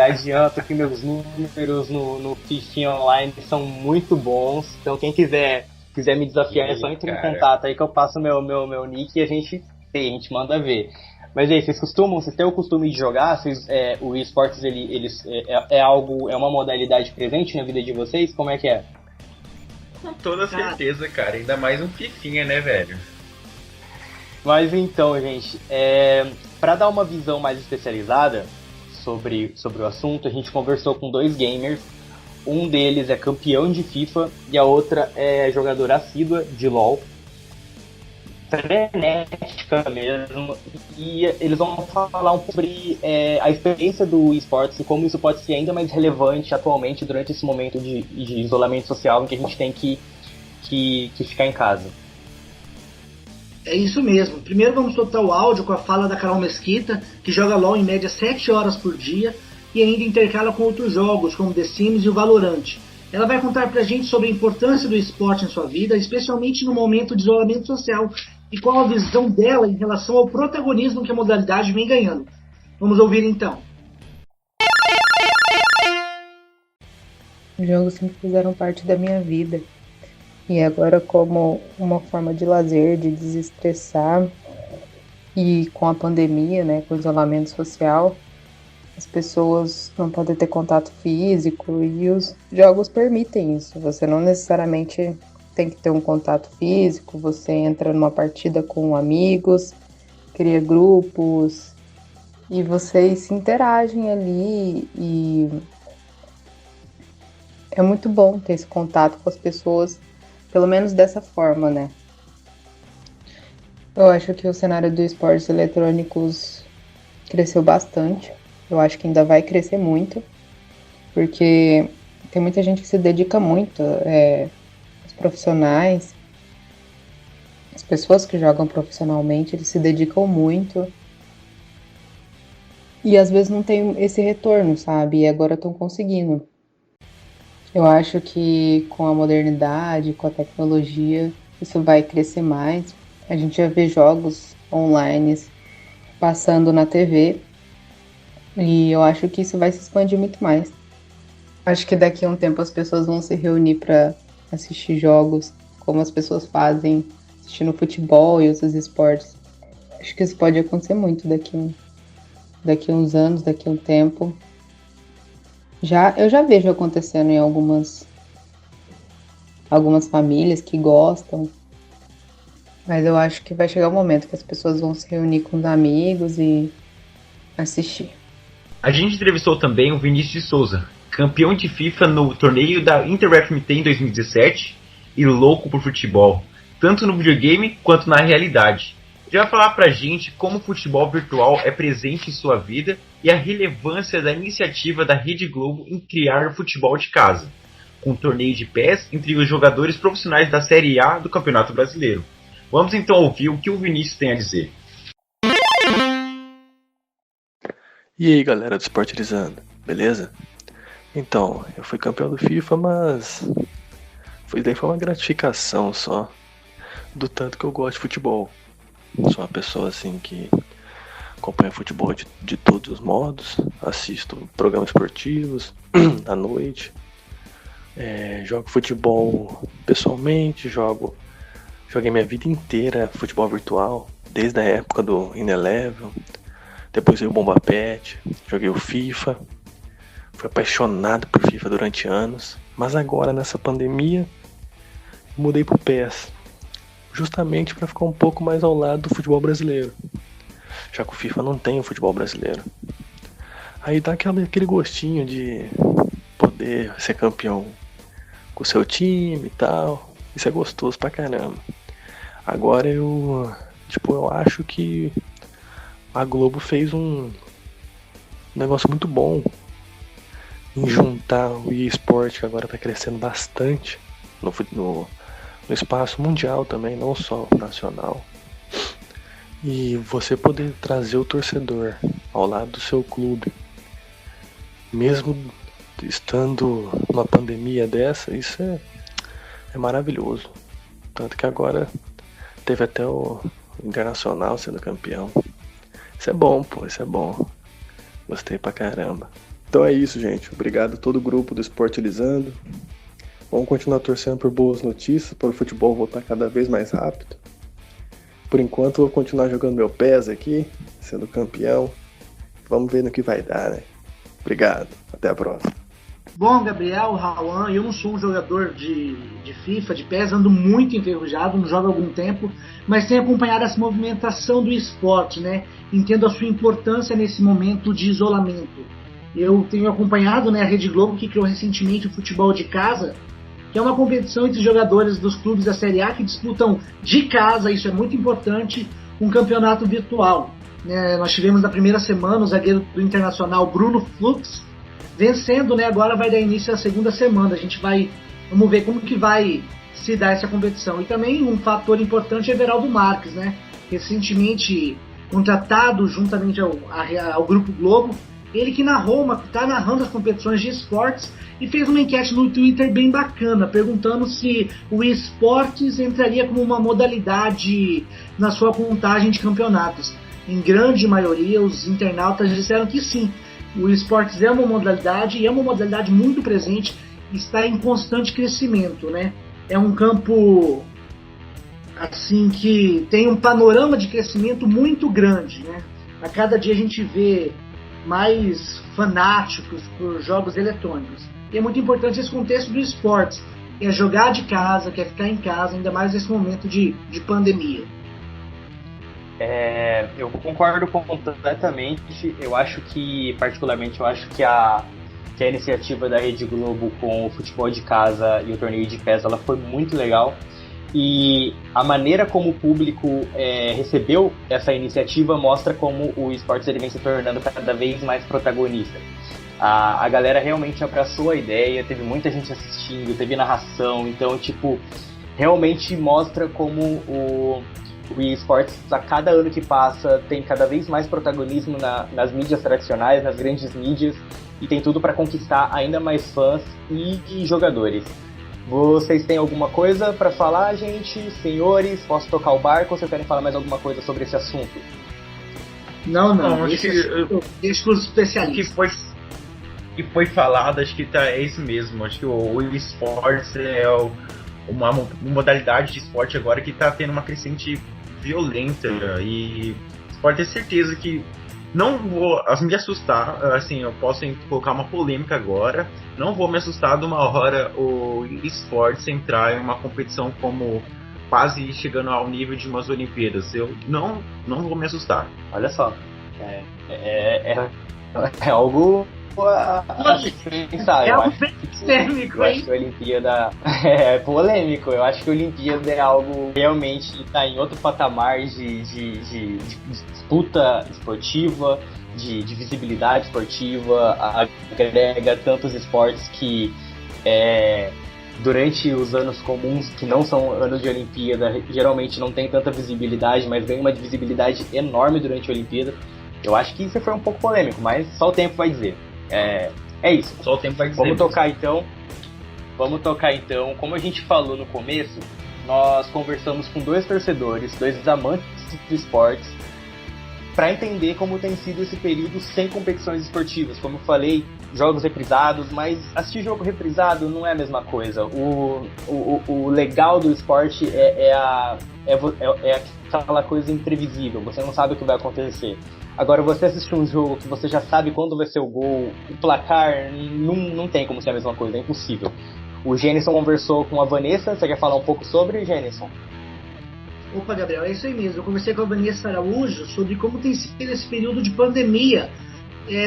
adianto que meus números no FIFA Online são muito bons. Então quem quiser me desafiar é só entrar em contato aí que eu passo meu nick e a gente manda ver. Mas aí, vocês têm o costume de jogar? O eSports é uma modalidade presente na vida de vocês? Como é que é? Com toda certeza, cara. Ainda mais um fifinha, né, velho? Mas então, gente, para dar uma visão mais especializada sobre o assunto, a gente conversou com 2 gamers. Um deles é campeão de FIFA e a outra é jogadora assídua de LoL. Frenética mesmo. E eles vão falar um pouco sobre a experiência do esportes e como isso pode ser ainda mais relevante atualmente durante esse momento de isolamento social em que a gente tem que ficar em casa. É isso mesmo. Primeiro vamos soltar o áudio com a fala da Carol Mesquita, que joga LoL em média 7 horas por dia e ainda intercala com outros jogos, como The Sims e o Valorant. Ela vai contar pra gente sobre a importância do esporte em sua vida, especialmente no momento de isolamento social, e qual a visão dela em relação ao protagonismo que a modalidade vem ganhando. Vamos ouvir então. Os jogos sempre fizeram parte da minha vida. E agora, como uma forma de lazer, de desestressar, e com a pandemia, né, com o isolamento social, as pessoas não podem ter contato físico e os jogos permitem isso. Você não necessariamente tem que ter um contato físico, você entra numa partida com amigos, cria grupos e vocês se interagem ali e é muito bom ter esse contato com as pessoas, pelo menos dessa forma, né? Eu acho que o cenário dos esportes eletrônicos cresceu bastante. Eu acho que ainda vai crescer muito, porque tem muita gente que se dedica muito, os profissionais, as pessoas que jogam profissionalmente, eles se dedicam muito e às vezes não tem esse retorno, sabe? E agora estão conseguindo. Eu acho que com a modernidade, com a tecnologia, isso vai crescer mais. A gente já vê jogos online passando na TV e eu acho que isso vai se expandir muito mais. Acho que daqui a um tempo as pessoas vão se reunir para assistir jogos, como as pessoas fazem assistindo futebol e outros esportes. Acho que isso pode acontecer muito daqui a uns anos, daqui a um tempo. Eu já vejo acontecendo em algumas famílias que gostam, mas eu acho que vai chegar um momento que as pessoas vão se reunir com os amigos e assistir. A gente entrevistou também o Vinícius de Souza, campeão de FIFA no torneio da InterFMT em 2017 e louco por futebol, tanto no videogame quanto na realidade. Ele vai falar pra gente como o futebol virtual é presente em sua vida e a relevância da iniciativa da Rede Globo em criar o futebol de casa, com um torneio de pés entre os jogadores profissionais da Série A do Campeonato Brasileiro. Vamos então ouvir o que o Vinícius tem a dizer. E aí galera do Esportilizando, beleza? Então, eu fui campeão do FIFA, mas foi uma gratificação só do tanto que eu gosto de futebol. Sou uma pessoa assim que acompanha futebol de todos os modos, assisto programas esportivos à noite, jogo futebol pessoalmente, joguei minha vida inteira futebol virtual, desde a época do Inelevel, depois veio o Bomba Pet, joguei o FIFA, fui apaixonado por FIFA durante anos, mas agora nessa pandemia mudei pro PES, justamente para ficar um pouco mais ao lado do futebol brasileiro, já que o FIFA não tem o futebol brasileiro. Aí dá aquele gostinho de poder ser campeão com o seu time e tal, isso é gostoso pra caramba. Agora eu acho que a Globo fez um negócio muito bom em juntar o eSport, que agora tá crescendo bastante no espaço mundial também, não só nacional. E você poder trazer o torcedor ao lado do seu clube, mesmo estando numa pandemia dessa, isso é maravilhoso. Tanto que agora teve até o Internacional sendo campeão. Isso é bom, pô, isso é bom. Gostei pra caramba. Então é isso, gente. Obrigado a todo o grupo do Esportilizando. Vamos continuar torcendo por boas notícias, para o futebol voltar cada vez mais rápido. Por enquanto, eu vou continuar jogando meu PES aqui, sendo campeão. Vamos ver no que vai dar, né? Obrigado. Até a próxima. Bom, Gabriel, Rawan, eu não sou um jogador de FIFA, de PES, ando muito enferrujado, não jogo há algum tempo, mas tenho acompanhado essa movimentação do esporte, né? Entendo a sua importância nesse momento de isolamento. Eu tenho acompanhado, né, a Rede Globo, que criou recentemente o futebol de casa, que é uma competição entre jogadores dos clubes da Série A que disputam de casa, isso é muito importante, um campeonato virtual. Nós tivemos na primeira semana o zagueiro do Internacional, Bruno Flux, vencendo, né? Agora vai dar início à segunda semana. Vamos ver como que vai se dar essa competição. E também um fator importante é Everaldo Marques, né? Recentemente contratado juntamente ao Grupo Globo, ele que está narrando as competições de esportes e fez uma enquete no Twitter bem bacana, perguntando se o esportes entraria como uma modalidade na sua contagem de campeonatos. Em grande maioria, os internautas disseram que sim, o esportes é uma modalidade e é uma modalidade muito presente, está em constante crescimento, né? É um campo assim que tem um panorama de crescimento muito grande, né? A cada dia a gente vê mais fanáticos por jogos eletrônicos. E é muito importante esse contexto do esportes, que é jogar de casa, que é ficar em casa, ainda mais nesse momento de pandemia. Eu concordo completamente. Eu acho que, particularmente, a iniciativa da Rede Globo com o futebol de casa e o torneio de PES, ela foi muito legal. E a maneira como o público recebeu essa iniciativa mostra como o esportes ele vem se tornando cada vez mais protagonista. A galera realmente abraçou a ideia, teve muita gente assistindo, teve narração, então, realmente mostra como o esportes, a cada ano que passa, tem cada vez mais protagonismo nas mídias tradicionais, nas grandes mídias, e tem tudo para conquistar ainda mais fãs e jogadores. Vocês têm alguma coisa para falar, gente? Senhores, posso tocar o barco ou vocês querem falar mais alguma coisa sobre esse assunto? Não, acho que deixa os especialistas. Que foi falado, acho que é isso mesmo. Acho que o esportes é uma modalidade de esporte agora que está tendo uma crescente violenta, e pode ter certeza que não vou me assustar, assim, eu posso colocar uma polêmica agora, não vou me assustar de uma hora o esportes entrar em uma competição como quase chegando ao nível de umas Olimpíadas. Eu não vou me assustar. Olha só, é algo a pensar. Eu acho que a Olimpíada é polêmico. Eu acho que a Olimpíada é algo realmente está em outro patamar de disputa esportiva, de visibilidade esportiva, agrega tantos esportes que durante os anos comuns, que não são anos de Olimpíada, geralmente não tem tanta visibilidade, mas ganha uma visibilidade enorme durante a Olimpíada. Eu acho que isso foi um pouco polêmico, mas só o tempo vai dizer. É isso. Só o tempo vai dizer. Vamos tocar então. Como a gente falou no começo, nós conversamos com 2 torcedores, 2 amantes do esportes, para entender como tem sido esse período sem competições esportivas. Como eu falei, jogos reprisados, mas assistir jogo reprisado não é a mesma coisa. O legal do esporte é aquela coisa imprevisível, você não sabe o que vai acontecer. Agora, você assistir um jogo que você já sabe quando vai ser o gol, o placar, não tem como ser a mesma coisa, é impossível. O Genison conversou com a Vanessa, você quer falar um pouco sobre, Genison? Opa, Gabriel, é isso aí mesmo. Eu conversei com a Vanessa Araújo sobre como tem sido esse período de pandemia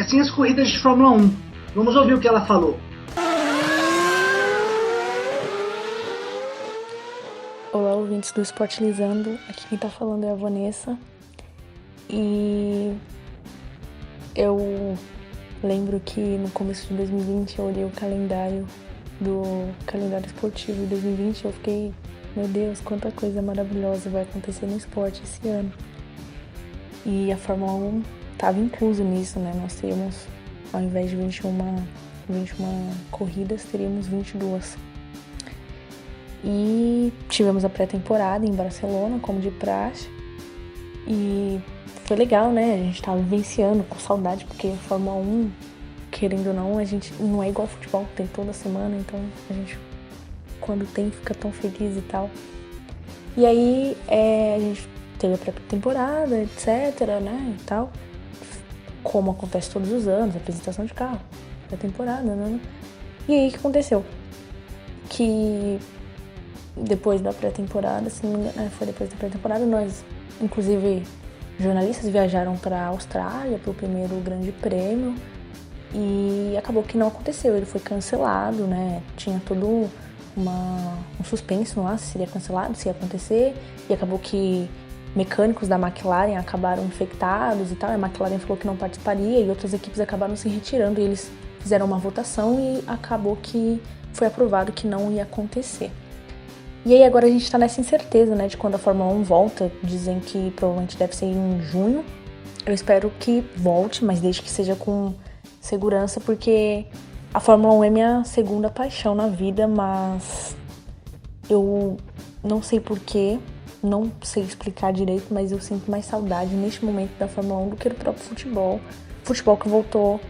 sem as corridas de Fórmula 1. Vamos ouvir o que ela falou. Olá, ouvintes do Sportilizando. Aqui quem tá falando é a Vanessa. E eu lembro que no começo de 2020 eu olhei o calendário esportivo de 2020 e eu fiquei, meu Deus, quanta coisa maravilhosa vai acontecer no esporte esse ano. E a Fórmula 1 estava incluso nisso, né? Nós teríamos, ao invés de 21 corridas, teríamos 22. E tivemos a pré-temporada em Barcelona, como de praxe. E foi legal, né? A gente tava vivenciando com saudade, porque a Fórmula 1, querendo ou não, a gente não é igual ao futebol, que tem toda semana, então a gente, quando tem, fica tão feliz e tal. E aí, a gente teve a pré-temporada, etc, né, e tal. Como acontece todos os anos, apresentação de carro, pré-temporada, né? E aí, o que aconteceu? Que depois da pré-temporada, foi depois da pré-temporada, nós, inclusive, jornalistas viajaram para a Austrália para o primeiro grande prêmio e acabou que não aconteceu, ele foi cancelado, né? Tinha todo um suspense lá se seria cancelado, se ia acontecer, e acabou que mecânicos da McLaren acabaram infectados e tal, e a McLaren falou que não participaria e outras equipes acabaram se retirando e eles fizeram uma votação e acabou que foi aprovado que não ia acontecer. E aí agora a gente tá nessa incerteza, né, de quando a Fórmula 1 volta. Dizem que provavelmente deve ser em junho. Eu espero que volte, mas desde que seja com segurança, porque a Fórmula 1 é minha segunda paixão na vida, mas eu não sei porquê, não sei explicar direito, mas eu sinto mais saudade neste momento da Fórmula 1 do que do próprio futebol. Futebol que voltou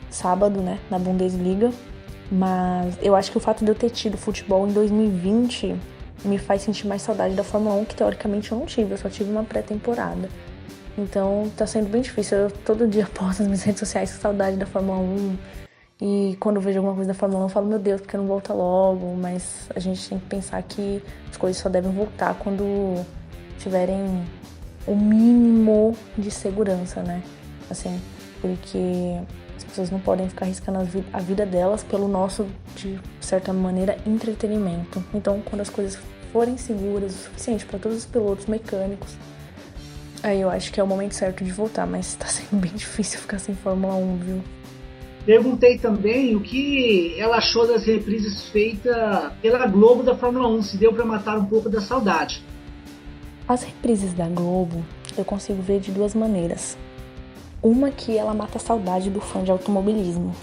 sábado, né, na Bundesliga, mas eu acho que o fato de eu ter tido futebol em 2020 me faz sentir mais saudade da Fórmula 1, que teoricamente eu não tive, eu só tive uma pré-temporada. Então tá sendo bem difícil, eu todo dia posto nas minhas redes sociais com saudade da Fórmula 1, e quando eu vejo alguma coisa da Fórmula 1 eu falo, meu Deus, porque não volta logo, mas a gente tem que pensar que as coisas só devem voltar quando tiverem o mínimo de segurança, né, assim, porque as pessoas não podem ficar arriscando a vida delas pelo nosso, de certa maneira, entretenimento. Então, quando as coisas forem seguras o suficiente para todos os pilotos, mecânicos, aí eu acho que é o momento certo de voltar, mas tá sendo bem difícil ficar sem Fórmula 1, viu? Perguntei também o que ela achou das reprises feitas pela Globo da Fórmula 1, se deu para matar um pouco da saudade. As reprises da Globo eu consigo ver de duas maneiras. Uma, que ela mata a saudade do fã de automobilismo.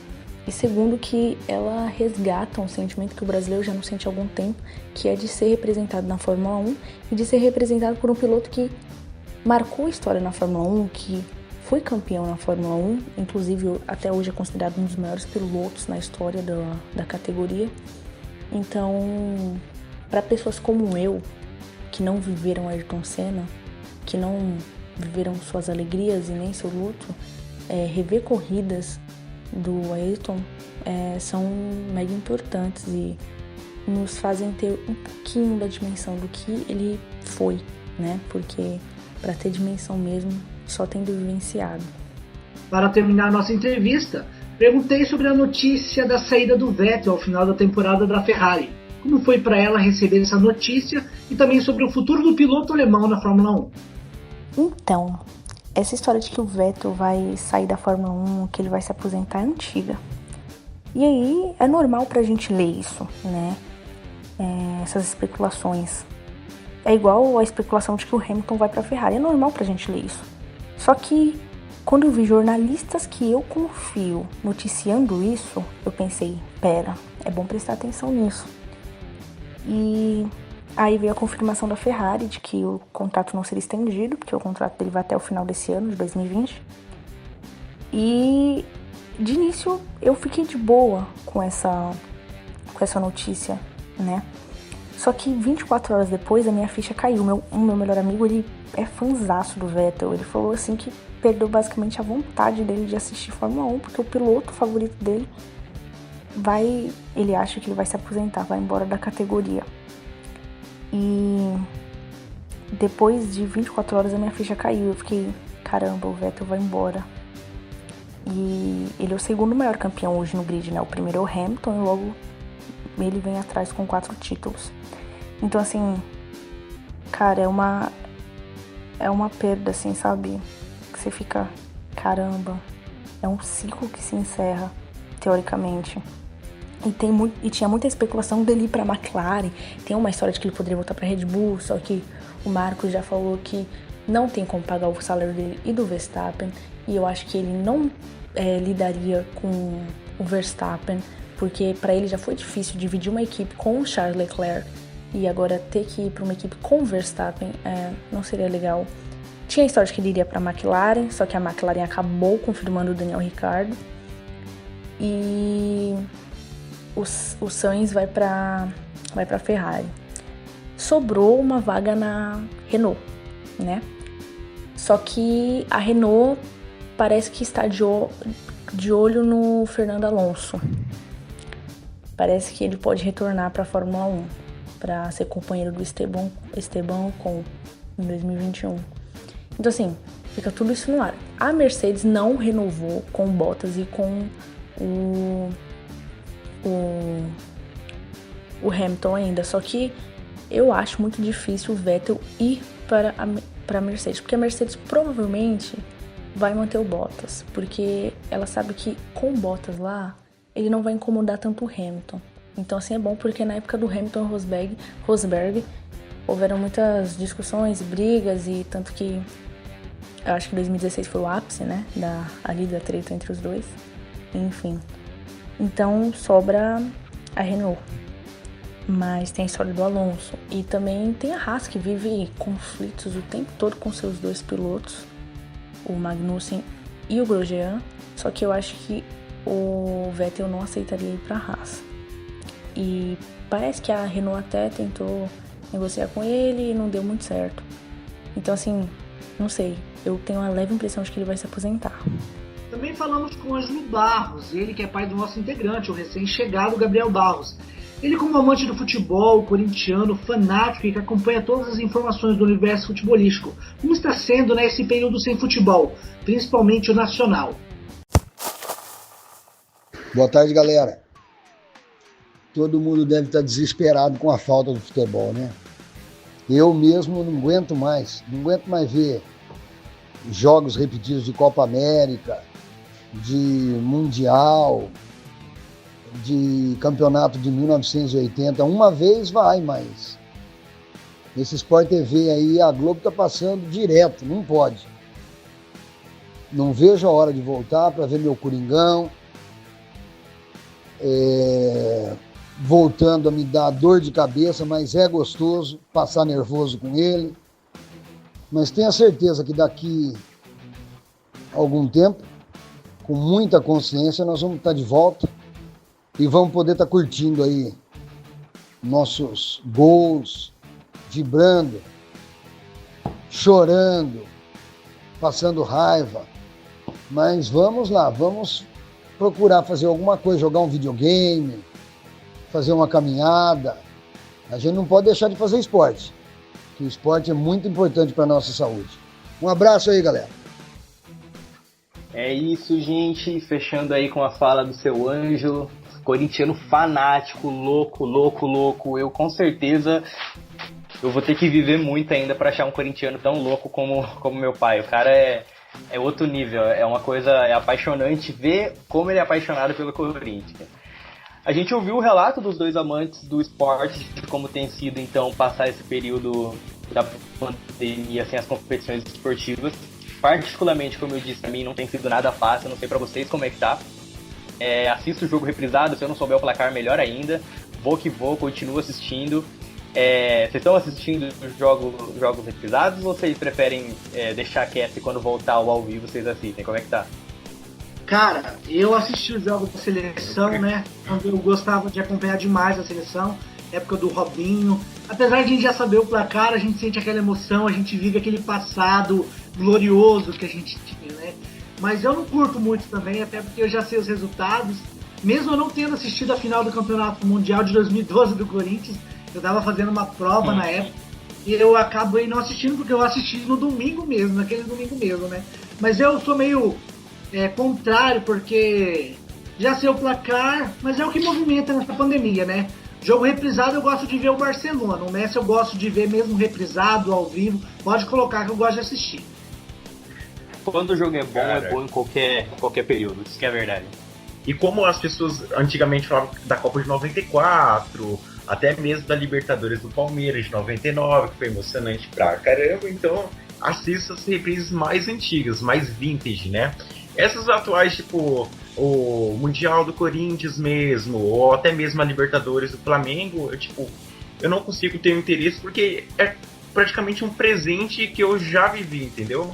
E segundo, que ela resgata um sentimento que o brasileiro já não sente há algum tempo, que é de ser representado na Fórmula 1 e de ser representado por um piloto que marcou a história na Fórmula 1, que foi campeão na Fórmula 1, inclusive até hoje é considerado um dos maiores pilotos na história da categoria. Então, para pessoas como eu, que não viveram Ayrton Senna, que não viveram suas alegrias e nem seu luto, rever corridas do Ayrton são mega importantes e nos fazem ter um pouquinho da dimensão do que ele foi, né? Porque para ter dimensão mesmo, só tendo vivenciado. Para terminar nossa entrevista, perguntei sobre a notícia da saída do Vettel ao final da temporada da Ferrari. Como foi para ela receber essa notícia e também sobre o futuro do piloto alemão na Fórmula 1. Então, essa história de que o Vettel vai sair da Fórmula 1, que ele vai se aposentar, é antiga. E aí, é normal pra gente ler isso, né? Essas especulações. É igual a especulação de que o Hamilton vai pra Ferrari. É normal pra gente ler isso. Só que, quando eu vi jornalistas que eu confio noticiando isso, eu pensei, pera, é bom prestar atenção nisso. E aí veio a confirmação da Ferrari de que o contrato não seria estendido, porque o contrato dele vai até o final desse ano, de 2020. E de início eu fiquei de boa com essa notícia, né? Só que 24 horas depois a minha ficha caiu. O meu melhor amigo, ele é fãzaço do Vettel. Ele falou assim que perdeu basicamente a vontade dele de assistir Fórmula 1, porque o piloto favorito dele ele acha que ele vai se aposentar, vai embora da categoria. E depois de 24 horas a minha ficha caiu. Eu fiquei, caramba, o Vettel vai embora. E ele é o segundo maior campeão hoje no grid, né? O primeiro é o Hamilton e logo ele vem atrás com 4 títulos. Então, assim, cara, é uma perda, assim, sabe? Que você fica, caramba, é um ciclo que se encerra, teoricamente. E tinha muita especulação dele ir pra McLaren. Tem uma história de que ele poderia voltar pra Red Bull, só que o Marcos já falou que não tem como pagar o salário dele e do Verstappen. E eu acho que ele não lidaria com o Verstappen, porque pra ele já foi difícil dividir uma equipe com o Charles Leclerc. E agora ter que ir pra uma equipe com o Verstappen não seria legal. Tinha a história de que ele iria pra McLaren, só que a McLaren acabou confirmando o Daniel Ricciardo. E o Sainz vai pra Ferrari. Sobrou uma vaga na Renault, né? Só que a Renault parece que está de olho no Fernando Alonso. Parece que ele pode retornar para a Fórmula 1, para ser companheiro do Esteban Ocon em 2021. Então, assim, fica tudo isso no ar. A Mercedes não renovou com o Bottas e com o Hamilton ainda, só que eu acho muito difícil o Vettel ir para a Mercedes, porque a Mercedes provavelmente vai manter o Bottas, porque ela sabe que com o Bottas lá, ele não vai incomodar tanto o Hamilton. Então, assim, é bom porque na época do Hamilton e Rosberg houveram muitas discussões, brigas, e tanto que eu acho que 2016 foi o ápice, né, ali da treta entre os dois. Enfim. Então, sobra a Renault. Mas tem a história do Alonso. E também tem a Haas, que vive conflitos o tempo todo com seus dois pilotos, o Magnussen e o Grosjean. Só que eu acho que o Vettel não aceitaria ir pra Haas. E parece que a Renault até tentou negociar com ele e não deu muito certo. Então, assim, não sei. Eu tenho uma leve impressão de que ele vai se aposentar. Também falamos com o Ângelo Barros, ele que é pai do nosso integrante, o recém-chegado Gabriel Barros. Ele, como amante do futebol, corintiano, fanático e que acompanha todas as informações do universo futebolístico, como está sendo nesse período sem futebol, principalmente o nacional. Boa tarde, galera. Todo mundo deve estar desesperado com a falta do futebol, né? Eu mesmo não aguento mais ver jogos repetidos de Copa América, de Mundial, de campeonato de 1980. Uma vez vai, mas esse Sport TV aí, a Globo tá passando direto, não pode. Não vejo a hora de voltar para ver meu Coringão, voltando a me dar dor de cabeça, mas é gostoso passar nervoso com ele. Mas tenha certeza que daqui a algum tempo, com muita consciência, nós vamos estar de volta e vamos poder estar curtindo aí nossos gols, vibrando, chorando, passando raiva. Mas vamos lá, vamos procurar fazer alguma coisa, jogar um videogame, fazer uma caminhada. A gente não pode deixar de fazer esporte, que o esporte é muito importante para a nossa saúde. Um abraço aí, galera. É isso, gente. Fechando aí com a fala do seu Ângelo, corintiano fanático, louco. Eu, com certeza, eu vou ter que viver muito ainda para achar um corintiano tão louco como meu pai. O cara é outro nível, é uma coisa, é apaixonante ver como ele é apaixonado pelo Corinthians. A gente ouviu o relato dos dois amantes do esporte, de como tem sido, então, passar esse período da pandemia sem as competições esportivas. Particularmente, como eu disse, pra mim não tem sido nada fácil, não sei pra vocês como é que tá. Assisto o jogo reprisado, se eu não souber o placar, melhor ainda. Vou que vou, continuo assistindo. Vocês estão assistindo os jogos reprisados ou vocês preferem deixar quieto e quando voltar ao vivo vocês assistem? Como é que tá? Cara, eu assisti os jogos da seleção, né? Eu gostava de acompanhar demais a seleção, época do Robinho. Apesar de a gente já saber o placar, a gente sente aquela emoção, a gente vive aquele passado glorioso que a gente tinha, né? Mas eu não curto muito também, até porque eu já sei os resultados. Mesmo eu não tendo assistido a final do Campeonato Mundial de 2012 do Corinthians, eu tava fazendo uma prova na época e eu acabei não assistindo porque eu assisti no domingo mesmo, naquele domingo mesmo, né? Mas eu sou meio contrário, porque já sei o placar, mas é o que movimenta nessa pandemia, né? Jogo reprisado eu gosto de ver o Barcelona, o Messi eu gosto de ver mesmo reprisado, ao vivo, pode colocar que eu gosto de assistir. Quando o jogo é bom em qualquer período, isso que é verdade. E como as pessoas antigamente falavam da Copa de 94, até mesmo da Libertadores do Palmeiras de 99, que foi emocionante pra caramba, então assisto as reprises mais antigas, mais vintage, né? Essas atuais, tipo o Mundial do Corinthians mesmo, ou até mesmo a Libertadores do Flamengo, eu não consigo ter interesse porque é praticamente um presente que eu já vivi, entendeu?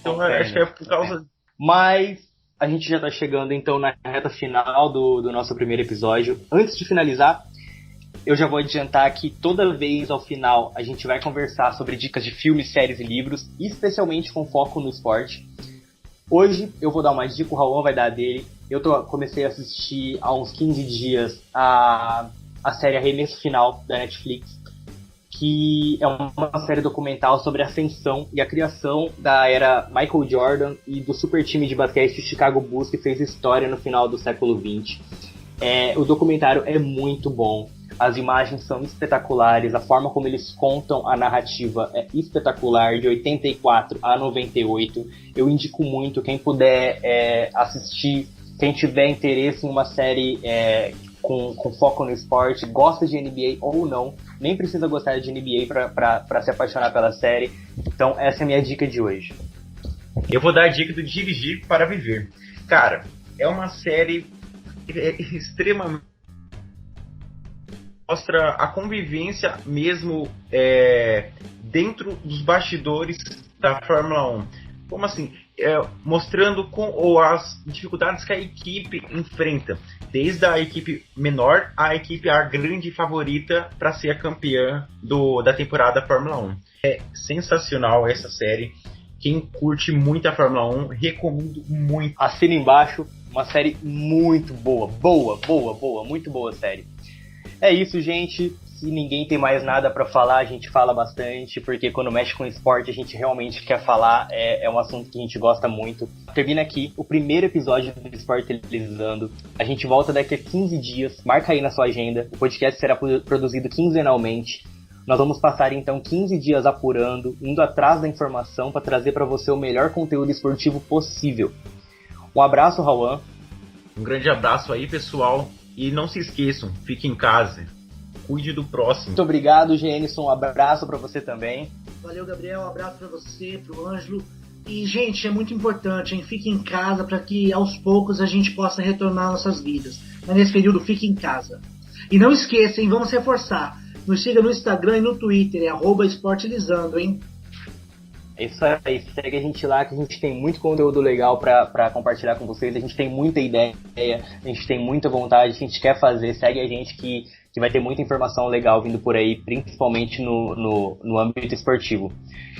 Então acho que é por causa... Mas a gente já tá chegando então na reta final do nosso primeiro episódio. Antes de finalizar, eu já vou adiantar que toda vez ao final a gente vai conversar sobre dicas de filmes, séries e livros, especialmente com foco no esporte. Hoje eu vou dar uma dica, o Raul vai dar a dele. Eu comecei a assistir há uns 15 dias a série Arremesso Final da Netflix, que é uma série documental sobre a ascensão e a criação da era Michael Jordan e do super time de basquete Chicago Bulls, que fez história no final do século XX. O documentário é muito bom, as imagens são espetaculares, a forma como eles contam a narrativa é espetacular, de 84 a 98. Eu indico muito, quem puder assistir, quem tiver interesse em uma série com foco no esporte, gosta de NBA ou não, nem precisa gostar de NBA para se apaixonar pela série. Então essa é a minha dica de hoje. Eu vou dar a dica do Dirigir para Viver. Cara, é uma série extremamente... mostra a convivência mesmo dentro dos bastidores da Fórmula 1. Como assim? Mostrando as dificuldades que a equipe enfrenta. Desde a equipe menor à equipe a grande favorita para ser a campeã da temporada Fórmula 1. É sensacional essa série. Quem curte muito a Fórmula 1, recomendo muito. Assina embaixo, uma série muito boa. Muito boa série. É isso, gente. Se ninguém tem mais nada pra falar, a gente fala bastante, porque quando mexe com esporte a gente realmente quer falar, é um assunto que a gente gosta muito. Termina aqui o primeiro episódio do Esportilizando. A gente volta daqui a 15 dias, marca aí na sua agenda. O podcast será produzido quinzenalmente. Nós vamos passar então 15 dias apurando, indo atrás da informação para trazer para você o melhor conteúdo esportivo possível. Um abraço, Rauan. Um grande abraço aí, pessoal. E não se esqueçam, fique em casa. Cuide do próximo. Muito obrigado, Genison. Um abraço para você também. Valeu, Gabriel. Um abraço para você, pro Ângelo. E, gente, é muito importante, hein? Fique em casa para que aos poucos a gente possa retornar nossas vidas. Mas nesse período, fique em casa. E não esqueça, hein? Vamos reforçar. Nos siga no Instagram e no Twitter, @esportilizando, hein? É isso aí, segue a gente lá que a gente tem muito conteúdo legal pra compartilhar com vocês, a gente tem muita ideia, a gente tem muita vontade, a gente quer fazer, segue a gente que vai ter muita informação legal vindo por aí, principalmente no âmbito esportivo.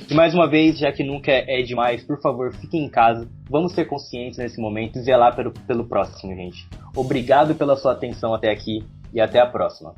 E mais uma vez, já que nunca é demais, por favor, fiquem em casa, vamos ser conscientes nesse momento e zelar pelo próximo, gente. Obrigado pela sua atenção até aqui e até a próxima.